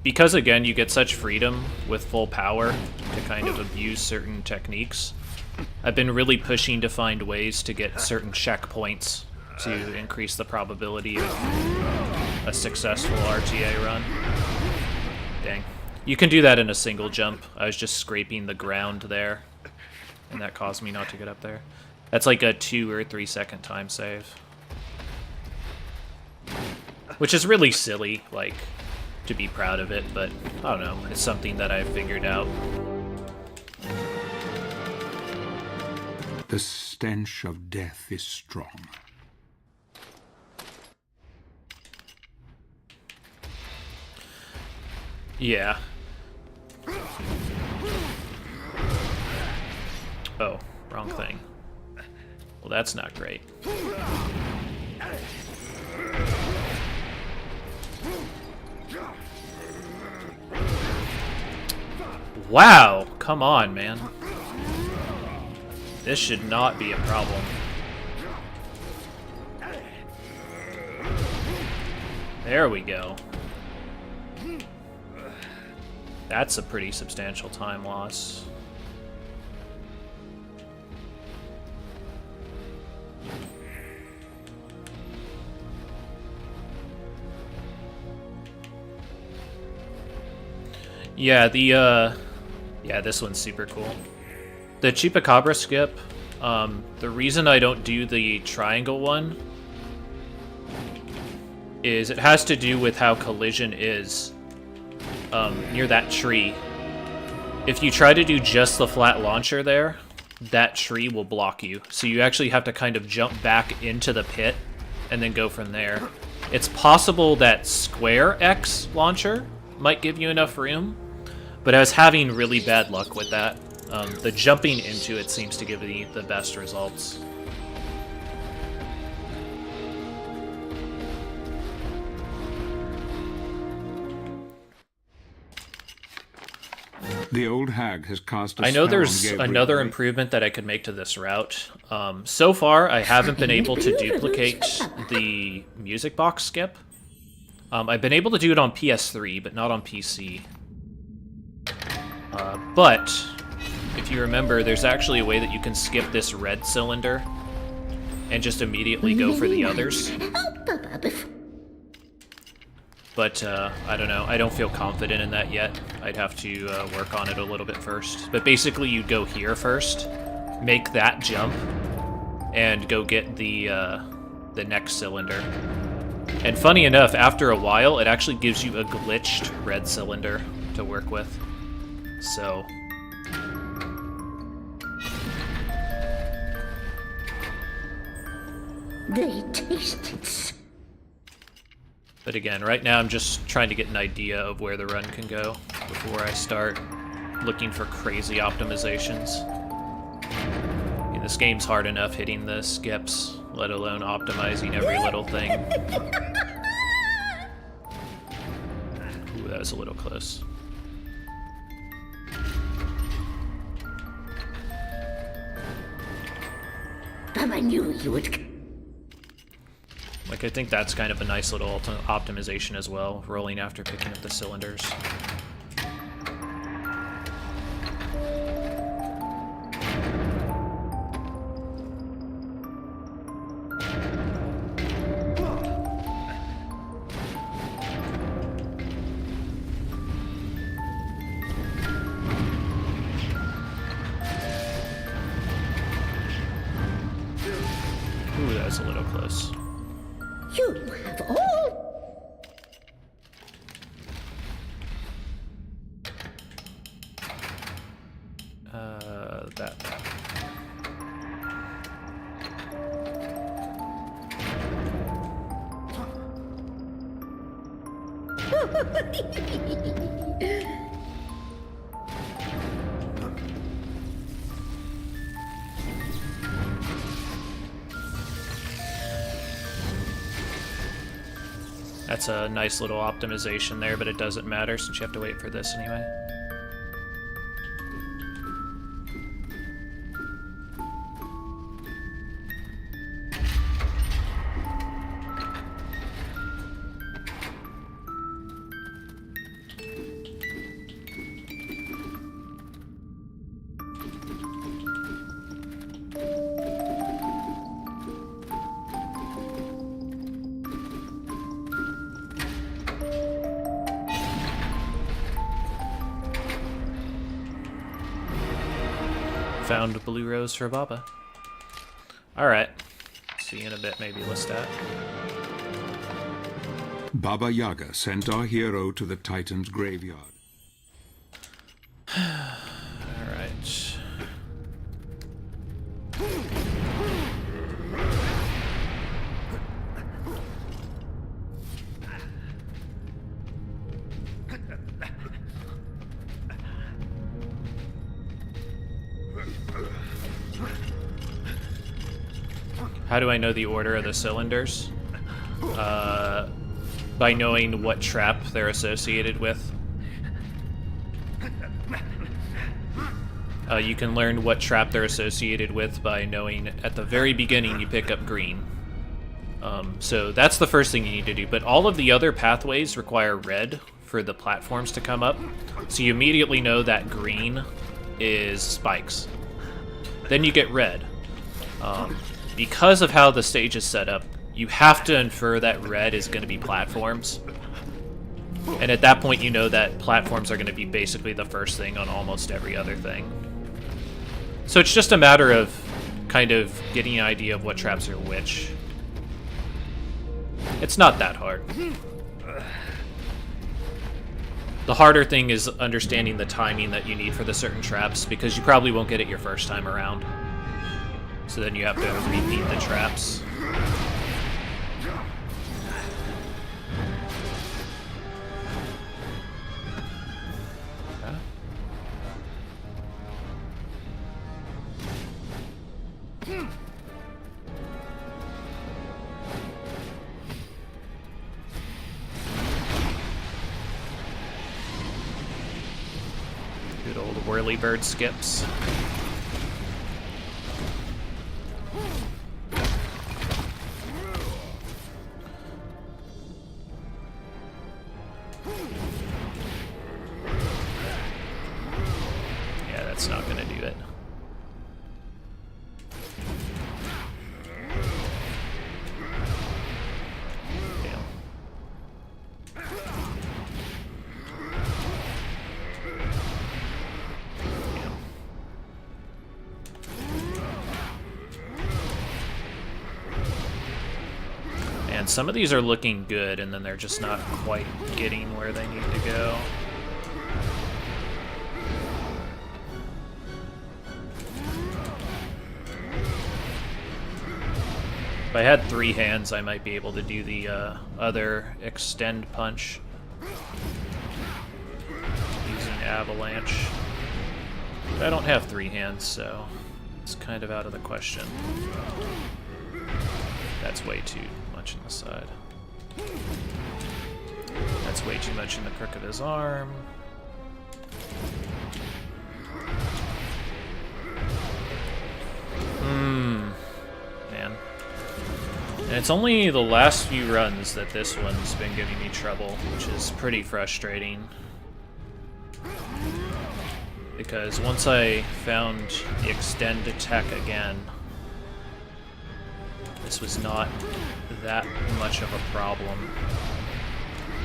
because again, you get such freedom with full power to kind of abuse certain techniques. I've been really pushing to find ways to get certain checkpoints to increase the probability of a successful RTA run. Dang. You can do that in a single jump. I was just scraping the ground there, and that caused me not to get up there. That's like a 2 or 3 second time save. Which is really silly, like, to be proud of it, but I don't know, it's something that I've figured out. The stench of death is strong. Yeah. Oh, wrong thing. Well, that's not great. Wow, come on, man. This should not be a problem. There we go. That's a pretty substantial time loss. Yeah, yeah, this one's super cool. The Chupacabra skip, the reason I don't do the triangle one is it has to do with how collision is near that tree. If you try to do just the flat launcher there, that tree will block you. So you actually have to kind of jump back into the pit and then go from there. It's possible that square X launcher might give you enough room, but I was having really bad luck with that. The jumping into it seems to give the best results. The old hag has cast a I know spell there's on Gabriel. another improvement that I could make to this route. So far, I haven't been able to duplicate the music box skip. I've been able to do it on PS3, but not on PC. But, if you remember, there's actually a way that you can skip this red cylinder and just immediately go for the others. But, I don't know. I don't feel confident in that yet. I'd have to work on it a little bit first. But basically, you go here first, make that jump, and go get the next cylinder. And funny enough, after a while, it actually gives you a glitched red cylinder to work with. So... They tasted. But again, right now I'm just trying to get an idea of where the run can go before I start looking for crazy optimizations. I mean, this game's hard enough hitting the skips, let alone optimizing every little thing. Ooh, that was a little close. I knew you would. Like, I think that's kind of a nice little optimization as well, rolling after picking up the cylinders. Ooh, that was a little close. You have all. That. That's a nice little optimization there, but it doesn't matter since you have to wait for this anyway. Found a blue rose for Baba. Alright. See you in a bit, maybe, Lestat. Baba Yaga sent our hero to the Titan's graveyard. Alright. How do I know the order of the cylinders? by knowing what trap they're associated with. You can learn what trap they're associated with by knowing at the very beginning you pick up green. So that's the first thing you need to do, but all of the other pathways require red for the platforms to come up, so you immediately know that green is spikes. Then you get red. Because of how the stage is set up, you have to infer that red is going to be platforms. And at that point you know that platforms are going to be basically the first thing on almost every other thing. So it's just a matter of kind of getting an idea of what traps are which. It's not that hard. The harder thing is understanding the timing that you need for the certain traps, because you probably won't get it your first time around. So then you have to repeat the traps. Good old whirly bird skips. Yeah, that's not gonna do it. And some of these are looking good, and then they're just not quite getting where they need to go. If I had 3 hands, I might be able to do the other extend punch using avalanche. But I don't have 3 hands, so it's kind of out of the question. That's way too much on the side. That's way too much in the crook of his arm. Man. And it's only the last few runs that this one's been giving me trouble, which is pretty frustrating. Because once I found the extend attack again, this was not that much of a problem.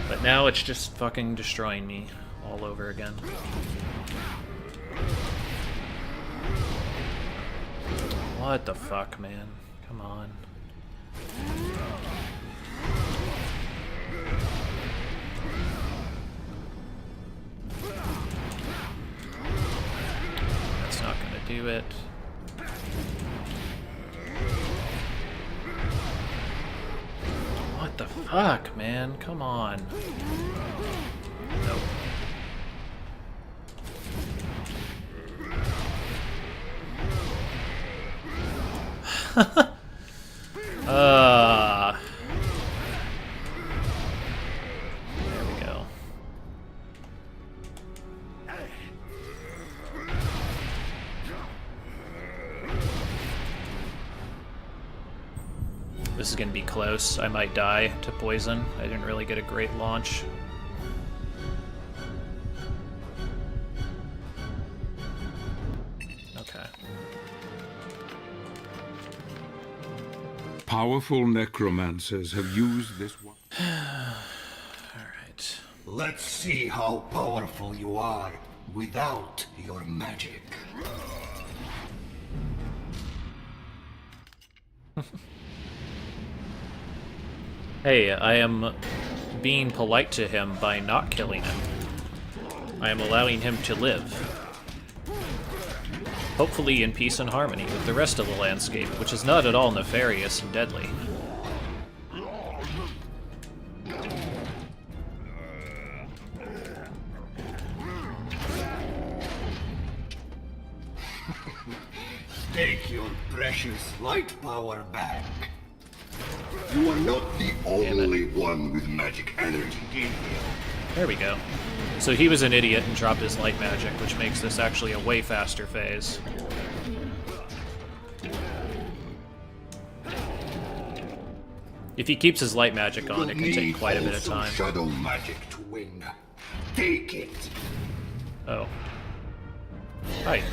But now it's just fucking destroying me all over again. What the fuck, man? Come on. That's not gonna do it. What the fuck, man? Come on. Nope. There we go. This is gonna be close. I might die to poison. I didn't really get a great launch. Okay. Powerful necromancers have used this one. Alright. Let's see how powerful you are without your magic. Hey, I am being polite to him by not killing him. I am allowing him to live. Hopefully in peace and harmony with the rest of the landscape, which is not at all nefarious and deadly. Take your precious light power back. You are not the only one with magic energy in here. There we go. So he was an idiot and dropped his light magic, which makes this actually a way faster phase. If he keeps his light magic on, it can take quite a bit of time. Shadow magic to win. Take it. Oh. Hi.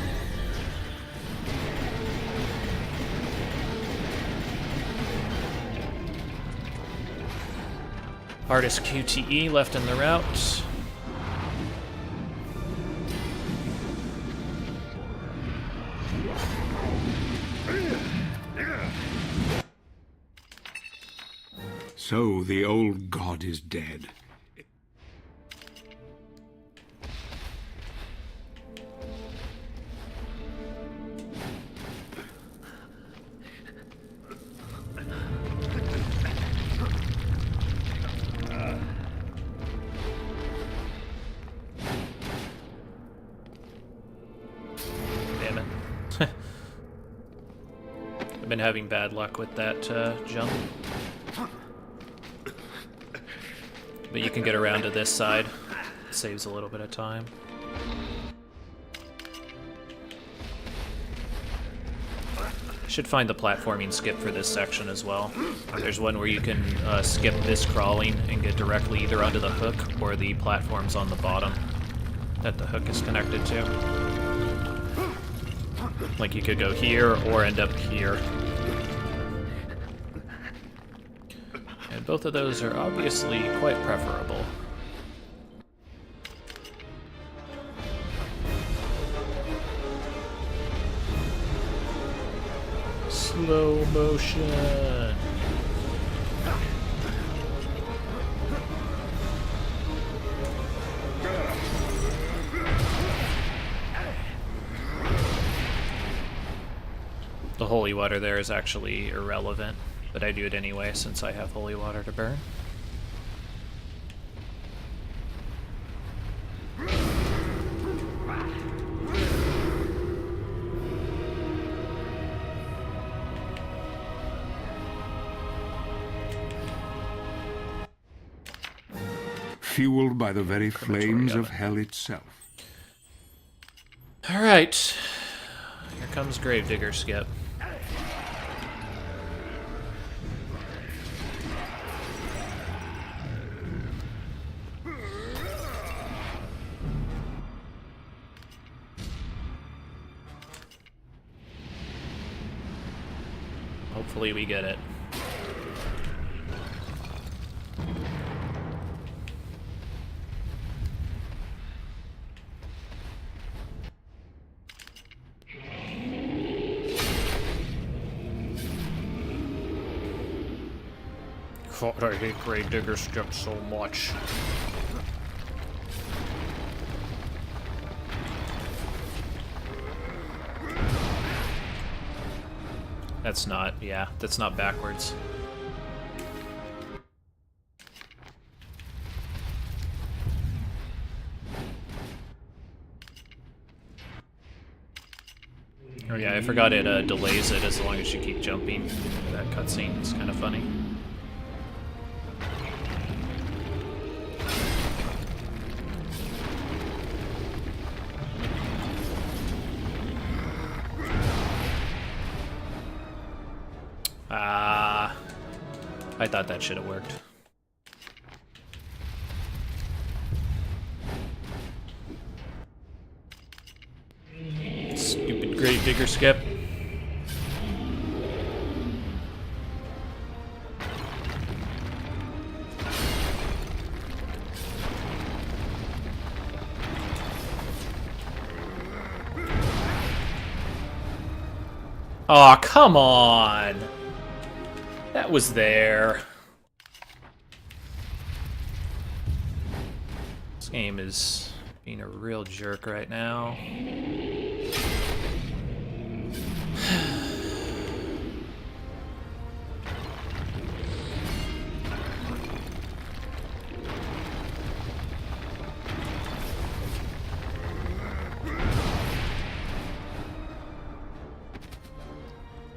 Artist QTE left in the route. So the old god is dead. Damn it. I've been having bad luck with that jump. But you can get around to this side. It saves a little bit of time. Should find the platforming skip for this section as well. There's one where you can skip this crawling and get directly either onto the hook or the platforms on the bottom that the hook is connected to. Like you could go here or end up here. And both of those are obviously quite preferable. Slow motion. The holy water there is actually irrelevant, but I do it anyway since I have holy water to burn. Fueled by the very flames of hell itself. Alright. Here comes Gravedigger Skip. Hopefully we get it. God, I hate Gravedigger Skip so much. That's not, yeah, that's not backwards. Oh yeah, I forgot it delays it as long as you keep jumping. That cutscene is kind of funny. I thought that should have worked. Stupid Gravedigger Skip. Aw, come on! That was there. This game is being a real jerk right now.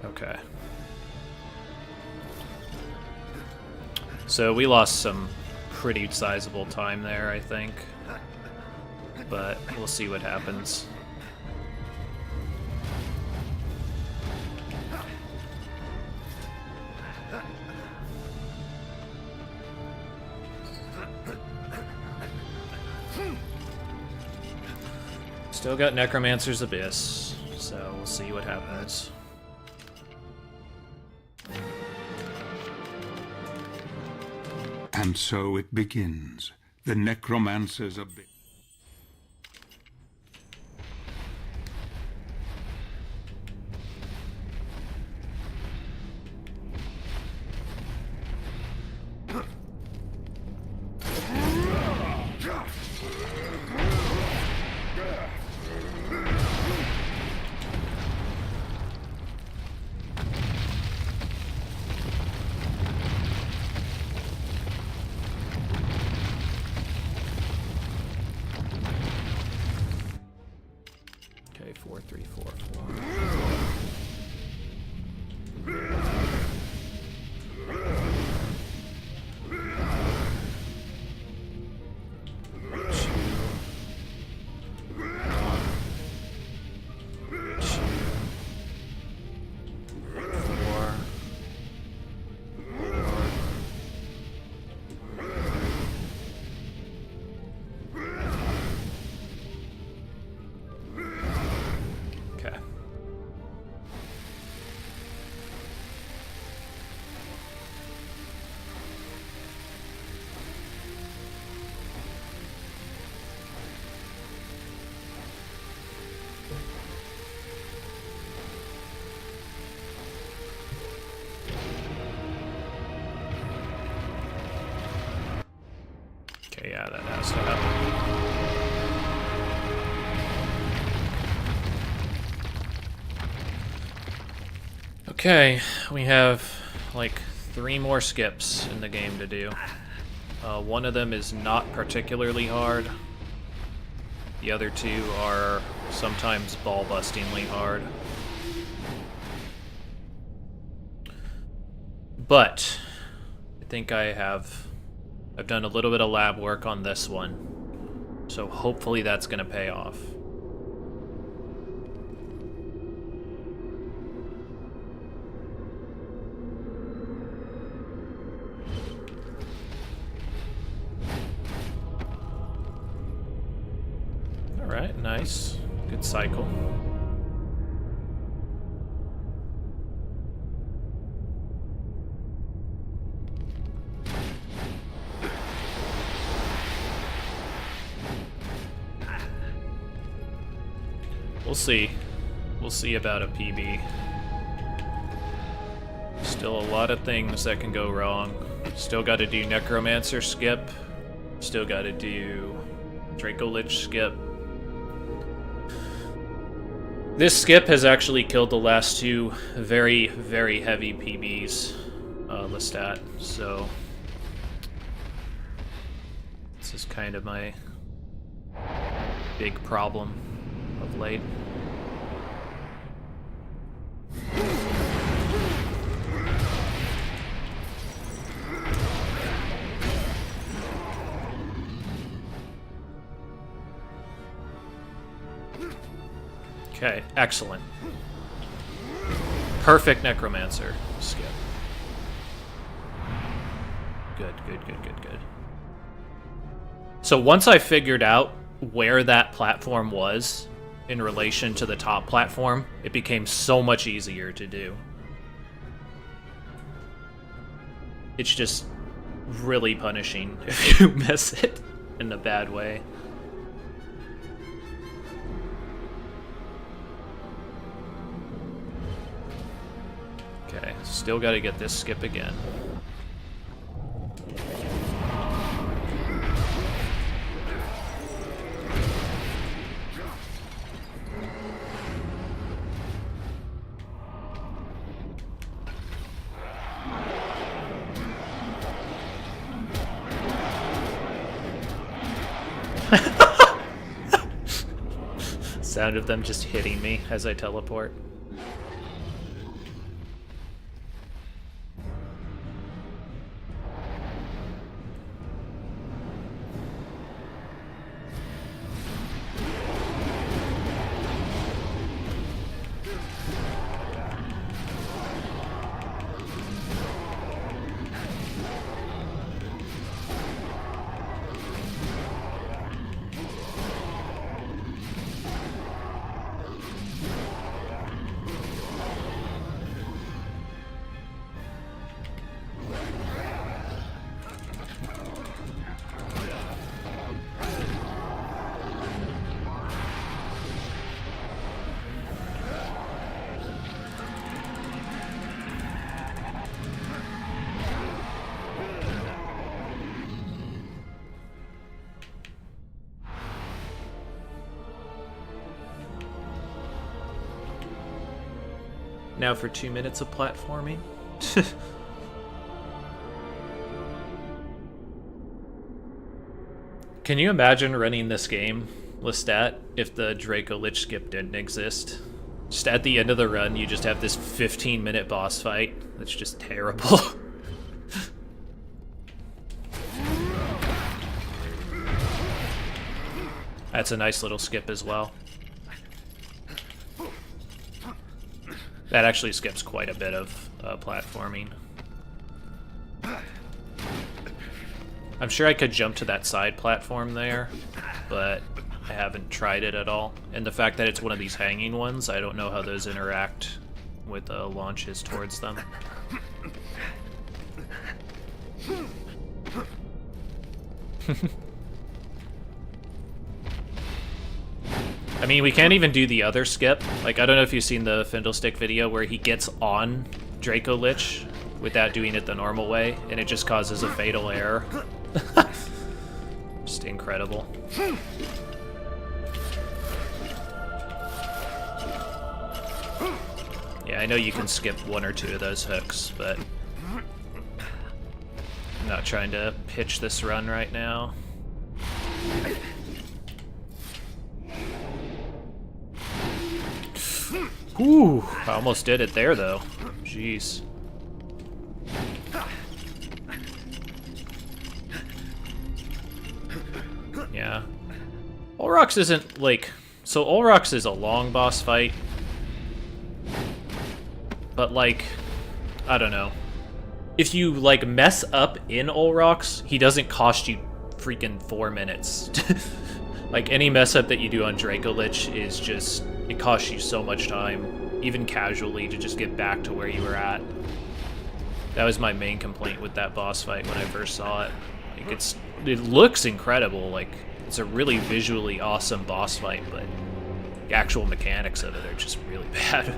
Okay. So we lost some pretty sizable time there, I think. But we'll see what happens. Still got Necromancer's Abyss, so we'll see what happens. And so it begins. The Necromancer's Abyss. Okay, 4, 3, 4, 4. Okay. Okay, yeah, that has to happen. Okay, we have like 3 more skips in the game to do. One of them is not particularly hard. The other 2 are sometimes ball-bustingly hard. But I think I've done a little bit of lab work on this one. So hopefully that's going to pay off. Alright, nice. Good cycle. We'll see. We'll see about a PB. Still a lot of things that can go wrong. Still got to do Necromancer skip. Still got to do Dracolich skip. This skip has actually killed the last 2 very, very heavy PBs, Lestat, so this is kind of my big problem of late. Okay, excellent. Perfect Necromancer skip. Good, good, good, good, good. So once I figured out where that platform was in relation to the top platform, it became so much easier to do. It's just really punishing if you miss it in a bad way. Okay, still got to get this skip again. Sound of them just hitting me as I teleport. Now for 2 minutes of platforming. Can you imagine running this game, Lestat, if the Draco Lich skip didn't exist? Just at the end of the run, you just have this 15-minute boss fight that's just terrible. That's a nice little skip as well. That actually skips quite a bit of platforming. I'm sure I could jump to that side platform there, but I haven't tried it at all. And the fact that it's one of these hanging ones, I don't know how those interact with launches towards them. I mean, we can't even do the other skip. Like, I don't know if you've seen the Findlestick video where he gets on Draco Lich without doing it the normal way, and it just causes a fatal error. Just incredible. Yeah, I know you can skip 1 or 2 of those hooks, but I'm not trying to pitch this run right now. Whew, I almost did it there, though. Jeez. Yeah. Olrox isn't, like... So Olrox is a long boss fight. But, like... I don't know. If you, like, mess up in Olrox, he doesn't cost you freaking 4 minutes. Like, any mess up that you do on Draco Lich is just... It costs you so much time, even casually, to just get back to where you were at. That was my main complaint with that boss fight when I first saw it. Like, it looks incredible, like, it's a really visually awesome boss fight, but the actual mechanics of it are just really bad.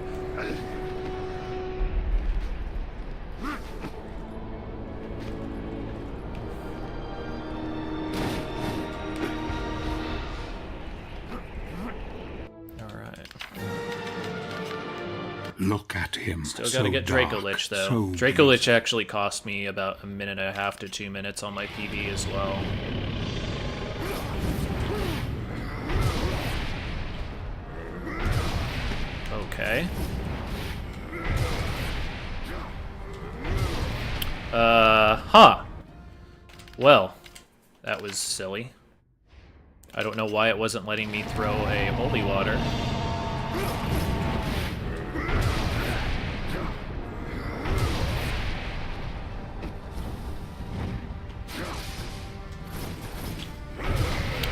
Look at him. Still gotta get Draco Lich, though. So Draco Lich actually cost me about 1.5 to 2 minutes on my PB as well. Okay. Huh. Well, that was silly. I don't know why it wasn't letting me throw a holy water.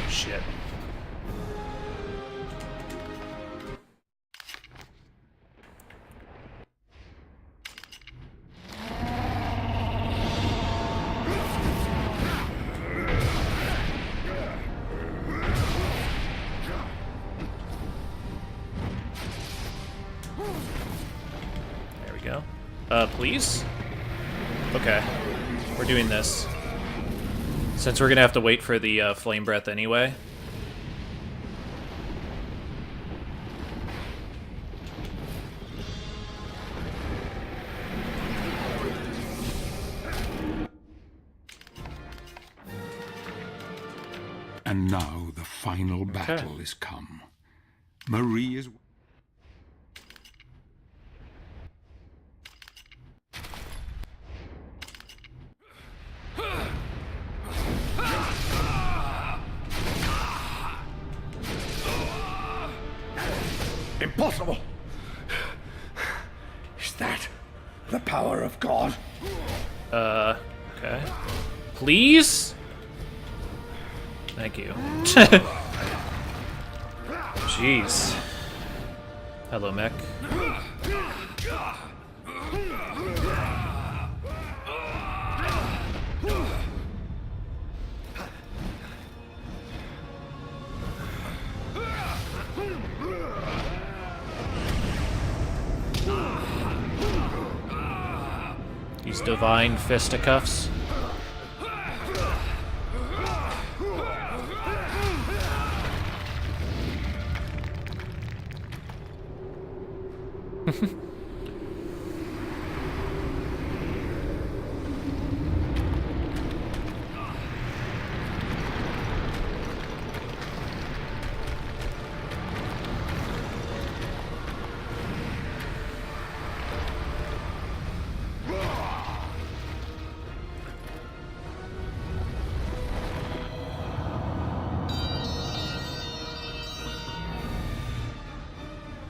Shit. There we go. Please? Okay. We're doing this. Since we're gonna have to wait for the flame breath anyway. And now the final battle is come. Marie is... Impossible! Is that the power of God? Okay. Please? Thank you. Jeez. Hello, mech. These divine fisticuffs.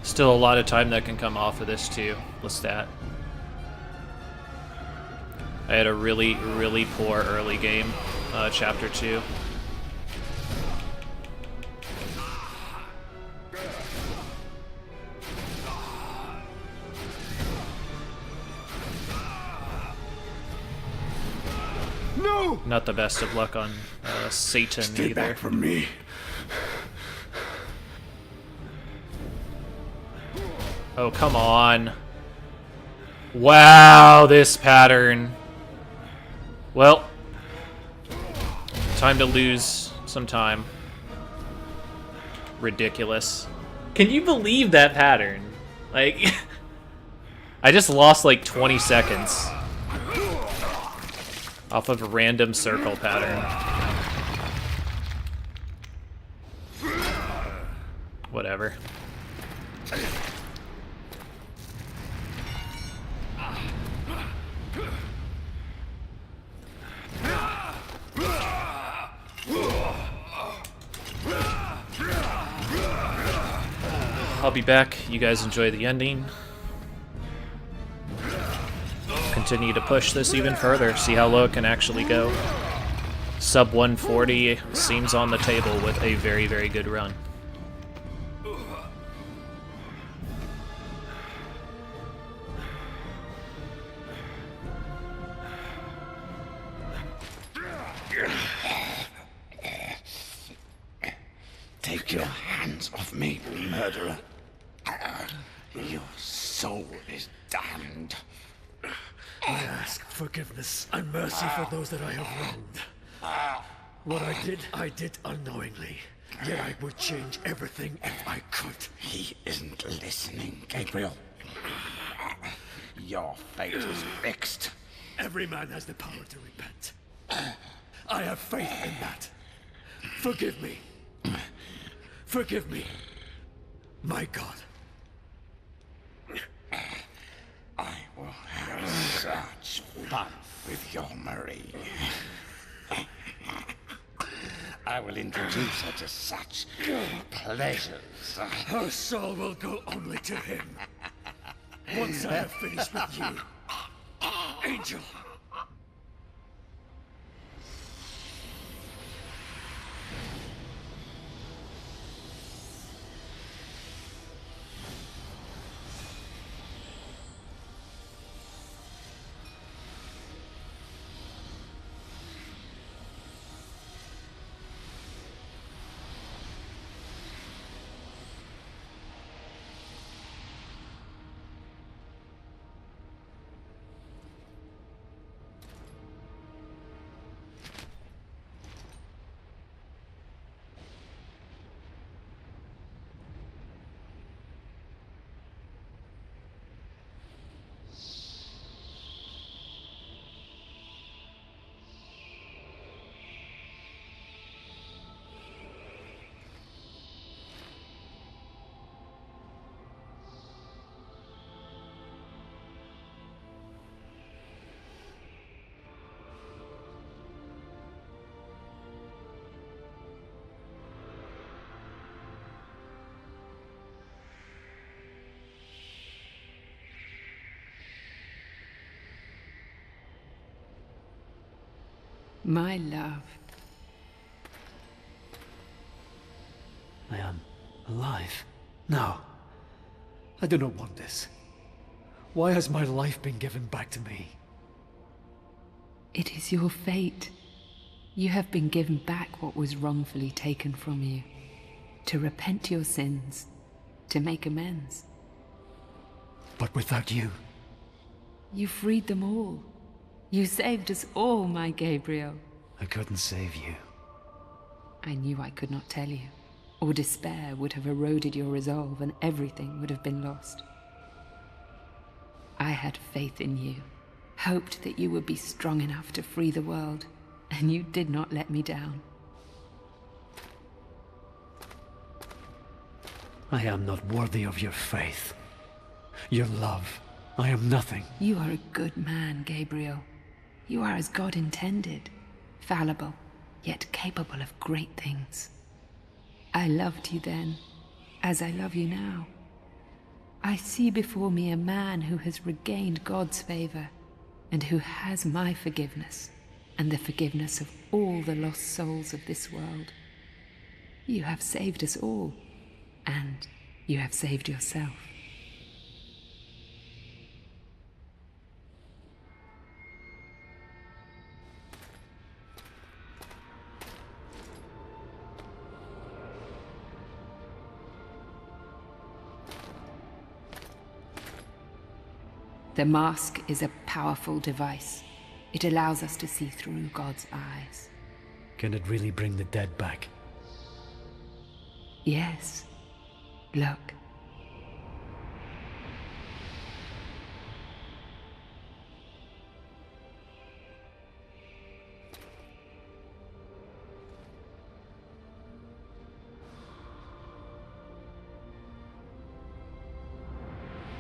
Still a lot of time that can come off of this too. Lestat. I had a really, really poor early game, chapter 2. No! Not the best of luck on Satan Stay either. back from me. Oh, come on. Wow, this pattern. Well, time to lose some time. Ridiculous. Can you believe that pattern? Like, I just lost like 20 seconds off of a random circle pattern. Whatever. I'll be back. You guys enjoy the ending. Continue to push this even further. See how low it can actually go. Sub 140 seems on the table with a very, very good run. Take your hands off me, murderer. Your soul is damned. I ask forgiveness and mercy for those that I have wronged. What I did unknowingly. Yet I would change everything if I could. He isn't listening, Gabriel. Your fate is fixed. Every man has the power to repent. I have faith in that. Forgive me. Forgive me, my God. I will have such fun with your Marie. I will introduce her to such pleasures. Her soul will go only to him. Once I have finished with you, Angel. My love. I am alive. No. I do not want this. Why has my life been given back to me? It is your fate. You have been given back what was wrongfully taken from you. To repent your sins. To make amends. But without you... You freed them all. You saved us all, my Gabriel. I couldn't save you. I knew I could not tell you, or despair would have eroded your resolve and everything would have been lost. I had faith in you, hoped that you would be strong enough to free the world, and you did not let me down. I am not worthy of your faith. Your love. I am nothing. You are a good man, Gabriel. You are as God intended, fallible, yet capable of great things. I loved you then, as I love you now. I see before me a man who has regained God's favor, and who has my forgiveness, and the forgiveness of all the lost souls of this world. You have saved us all, and you have saved yourself. The mask is a powerful device. It allows us to see through God's eyes. Can it really bring the dead back? Yes. Look.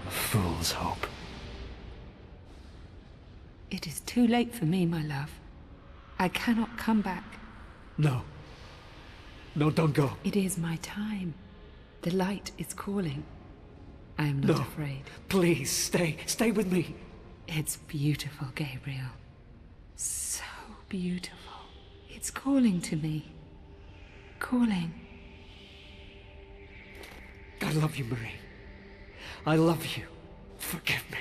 A fool's hope. It is too late for me, my love. I cannot come back. No. No, don't go. It is my time. The light is calling. I am not afraid. Please, stay. Stay with me. It's beautiful, Gabriel. So beautiful. It's calling to me. Calling. I love you, Marie. I love you. Forgive me.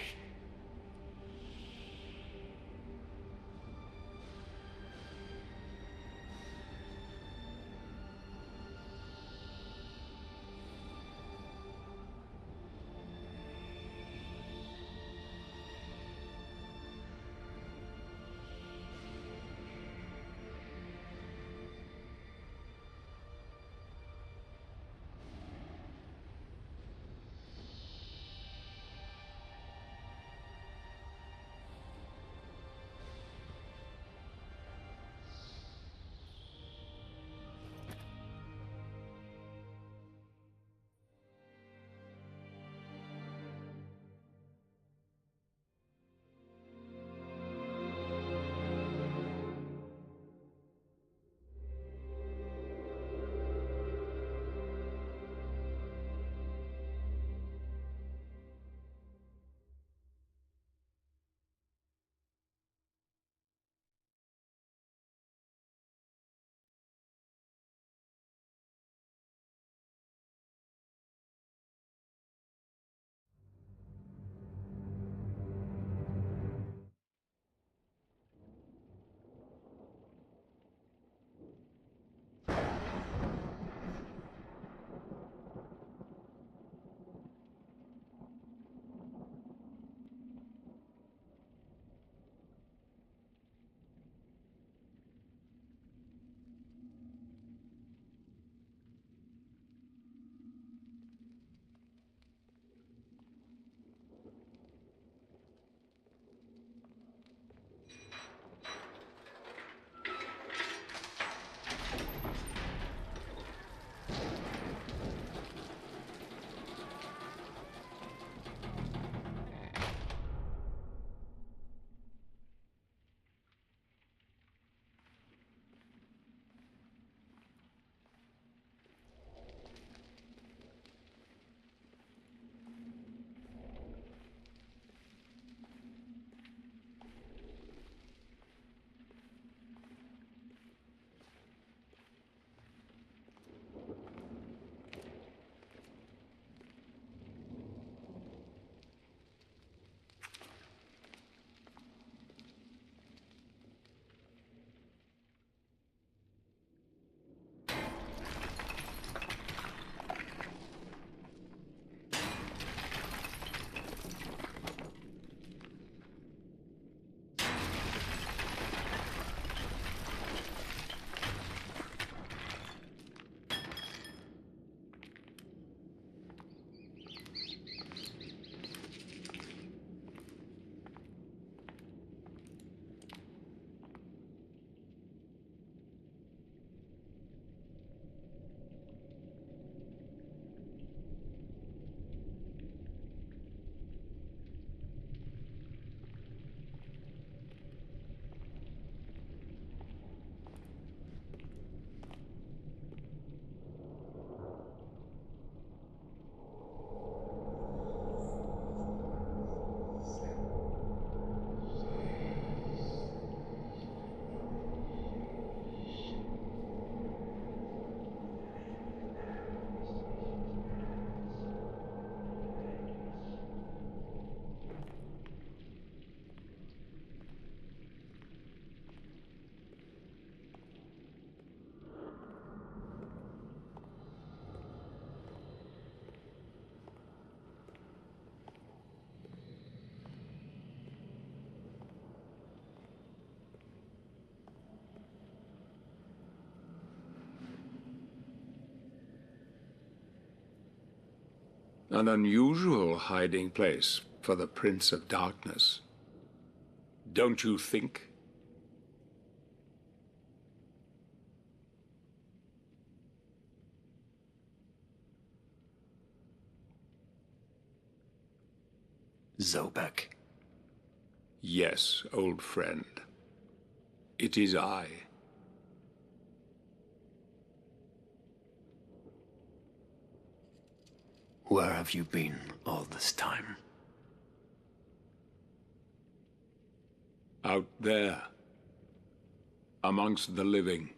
An unusual hiding place for the Prince of Darkness. Don't you think? Zobek. Yes, old friend. It is I. Where have you been all this time? Out there. Amongst the living.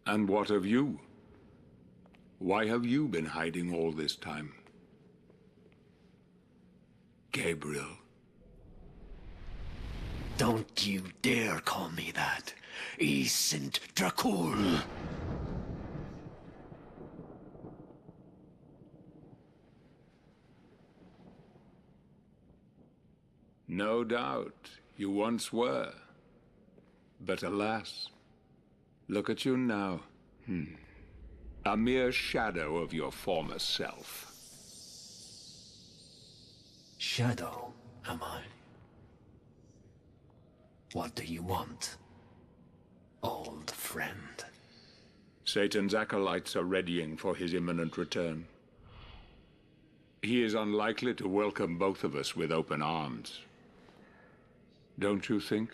And what of you? Why have you been hiding all this time? Gabriel. Don't you dare call me that. I sind Dracul. No doubt, you once were. But alas, look at you now. A mere shadow of your former self. Shadow, am I? What do you want, old friend? Satan's acolytes are readying for his imminent return. He is unlikely to welcome both of us with open arms. Don't you think?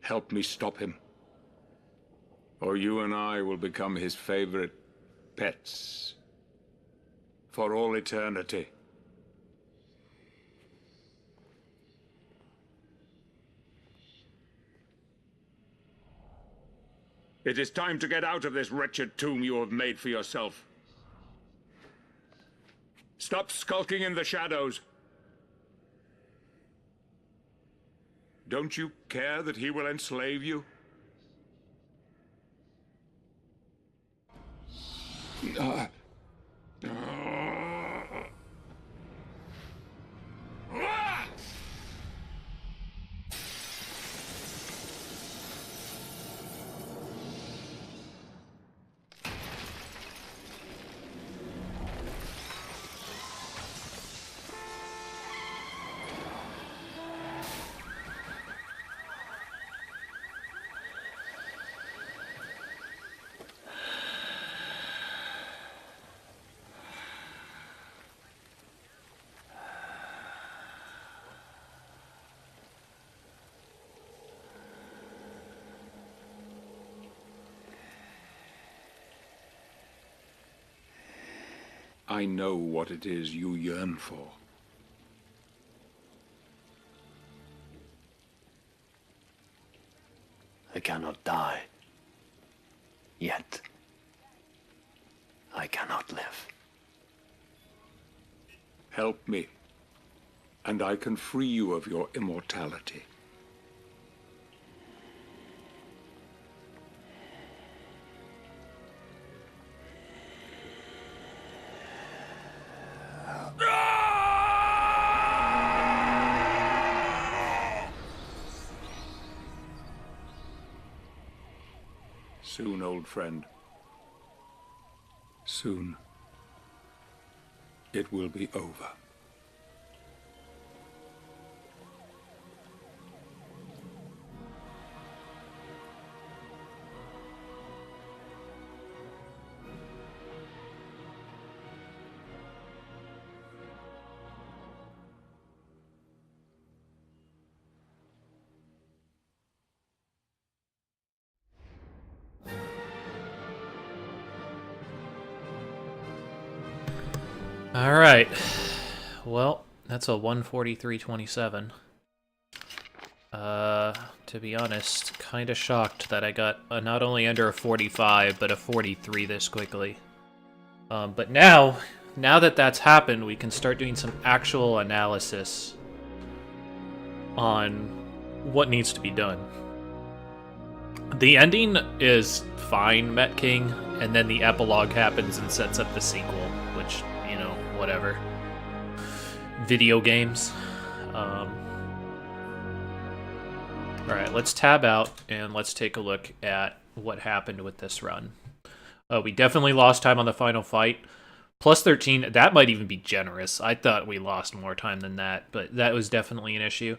Help me stop him. Or you and I will become his favorite pets. For all eternity. It is time to get out of this wretched tomb you have made for yourself. Stop skulking in the shadows. Don't you care that he will enslave you? I know what it is you yearn for. I cannot die. Yet. I cannot live. Help me, and I can free you of your immortality. Soon, old friend. Soon. It will be over. All right. Well, that's a 143.27. To be honest, kind of shocked that I got not only under a 45, but a 43 this quickly. But now that that's happened, we can start doing some actual analysis on what needs to be done. The ending is fine, Met King, and then the epilogue happens and sets up the sequel, which, you know, whatever. Video games. Alright, let's tab out and let's take a look at what happened with this run. We definitely lost time on the final fight. Plus 13, that might even be generous. I thought we lost more time than that, but that was definitely an issue.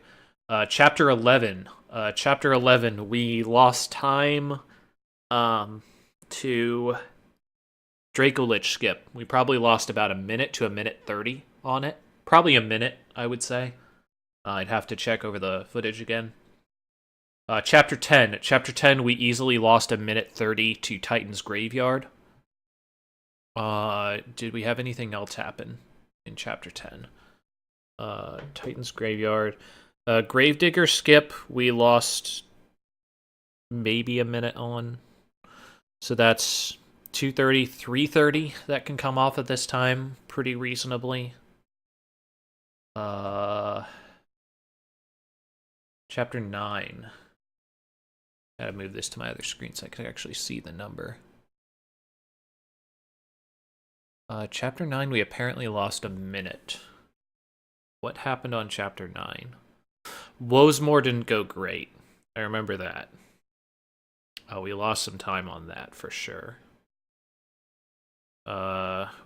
Chapter 11. Chapter 11, we lost time to Dracolich skip. We probably lost about a minute to a minute 30 on it. Probably a minute, I would say. I'd have to check over the footage again. Chapter 10. Chapter 10, we easily lost a minute 30 to Titan's Graveyard. Did we have anything else happen in Chapter 10? Titan's Graveyard. Gravedigger skip, we lost maybe a minute on. So that's 2:30, 3:30 that can come off at this time pretty reasonably. Chapter 9. Gotta move this to my other screen so I can actually see the number. Chapter 9, we apparently lost a minute. What happened on Chapter 9? Woesmore didn't go great. I remember that. Oh, we lost some time on that for sure.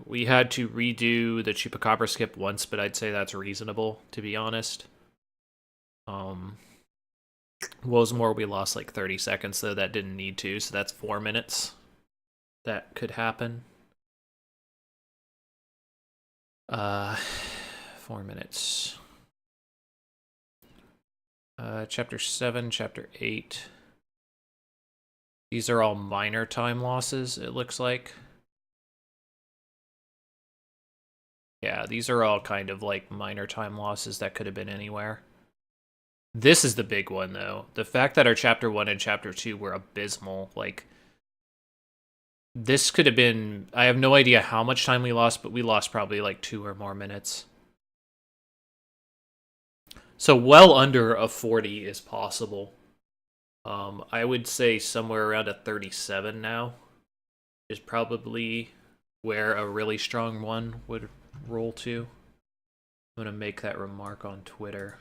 We had to redo the Chupacabra skip once, but I'd say that's reasonable, to be honest. Woesmore, we lost like 30 seconds, though that didn't need to, so that's 4 minutes. That could happen. 4 minutes. Chapter 7, Chapter 8. These are all minor time losses, it looks like. Yeah, these are all kind of like minor time losses that could have been anywhere. This is the big one, though. The fact that our Chapter 1 and Chapter 2 were abysmal, like... This could have been... I have no idea how much time we lost, but we lost probably like 2 or more minutes. So well under a 40 is possible. I would say somewhere around a 37 now is probably where a really strong one would roll to. I'm going to make that remark on Twitter.